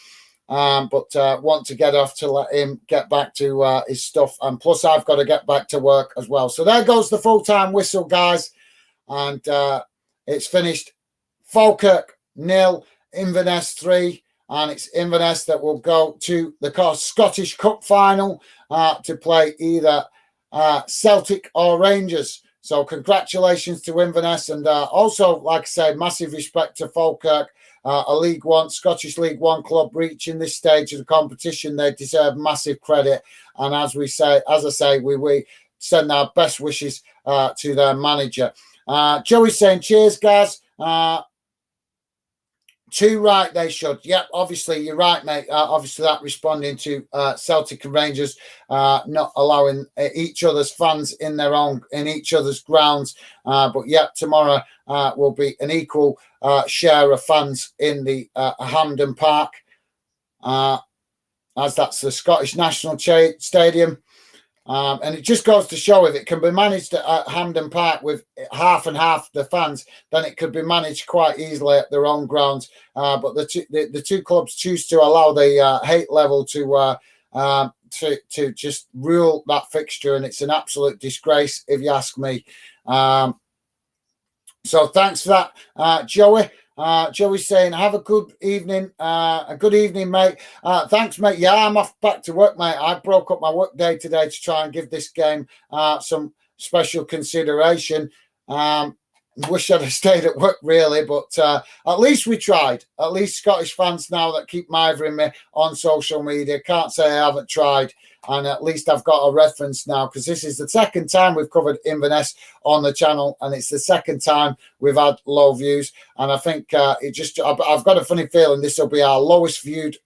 But want to get off to let him get back to his stuff, and plus I've got to get back to work as well. So there goes the full-time whistle, guys, and it's finished. Falkirk 0, Inverness 3, and it's Inverness that will go to the Scottish Cup final to play either Celtic or Rangers. So congratulations to Inverness, and also, like I say, massive respect to Falkirk. A League One, Scottish League One club reaching this stage of the competition. They deserve massive credit. And as I say, we send our best wishes to their manager. Joey's saying, cheers, guys. Too right, they should. Yep, obviously, you're right, mate. Obviously, that responding to Celtic and Rangers not allowing each other's fans in each other's grounds. But yep, tomorrow will be an equal share of fans in the Hampden Park, as that's the Scottish National Stadium. And it just goes to show if it can be managed at Hampden Park with half and half the fans, then it could be managed quite easily at their own grounds. But the two clubs choose to allow the hate level to just rule that fixture, and it's an absolute disgrace if you ask me. So thanks for that, Joey. Joey's saying, have a good evening. Mate. Thanks, mate. Yeah, I'm off back to work, mate. I broke up my work day today to try and give this game some special consideration. Wish I'd have stayed at work, really, but at least we tried. At least Scottish fans now that keep mithering me on social media can't say I haven't tried. And at least I've got a reference now, because this is the second time we've covered Inverness on the channel, and it's the second time we've had low views. And I think I've got a funny feeling this will be our lowest viewed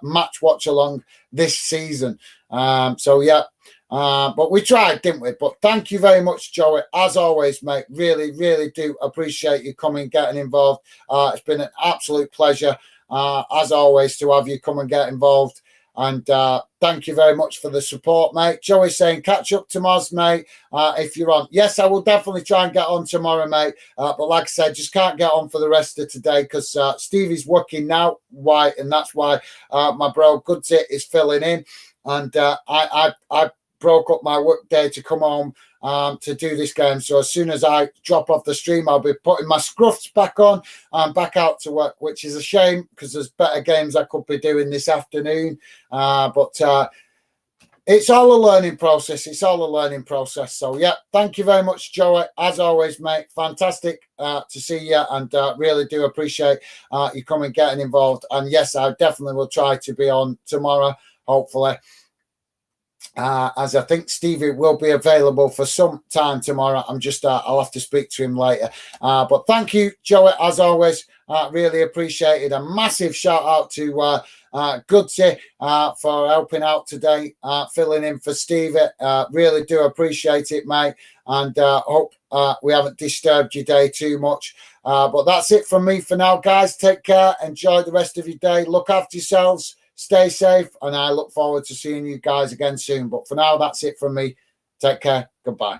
match watch along this season. So yeah. But we tried, didn't we? But thank you very much, Joey. As always, mate, really, really do appreciate you coming, getting involved. It's been an absolute pleasure, as always, to have you come and get involved. And thank you very much for the support, mate. Joey's saying, catch up to Moz, mate, if you're on. Yes, I will definitely try and get on tomorrow, mate. But like I said, just can't get on for the rest of today because Stevie's working now, and that's why my bro Goodsy is filling in. And I broke up my work day to come home to do this game. So as soon as I drop off the stream, I'll be putting my scruffs back on and back out to work, which is a shame because there's better games I could be doing this afternoon. But it's all a learning process. So, yeah, thank you very much, Joey. As always, mate, fantastic to see you, and really do appreciate you coming, getting involved. And yes, I definitely will try to be on tomorrow, hopefully. As I think Stevie will be available for some time tomorrow. I'll have to speak to him later. But thank you, Joey, as always. Really appreciated. A massive shout out to Goodsy for helping out today, filling in for Stevie. Really do appreciate it, mate. And hope we haven't disturbed your day too much. But that's it from me for now, guys. Take care. Enjoy the rest of your day. Look after yourselves. Stay safe, and I look forward to seeing you guys again soon. But for now, that's it from me. Take care. Goodbye.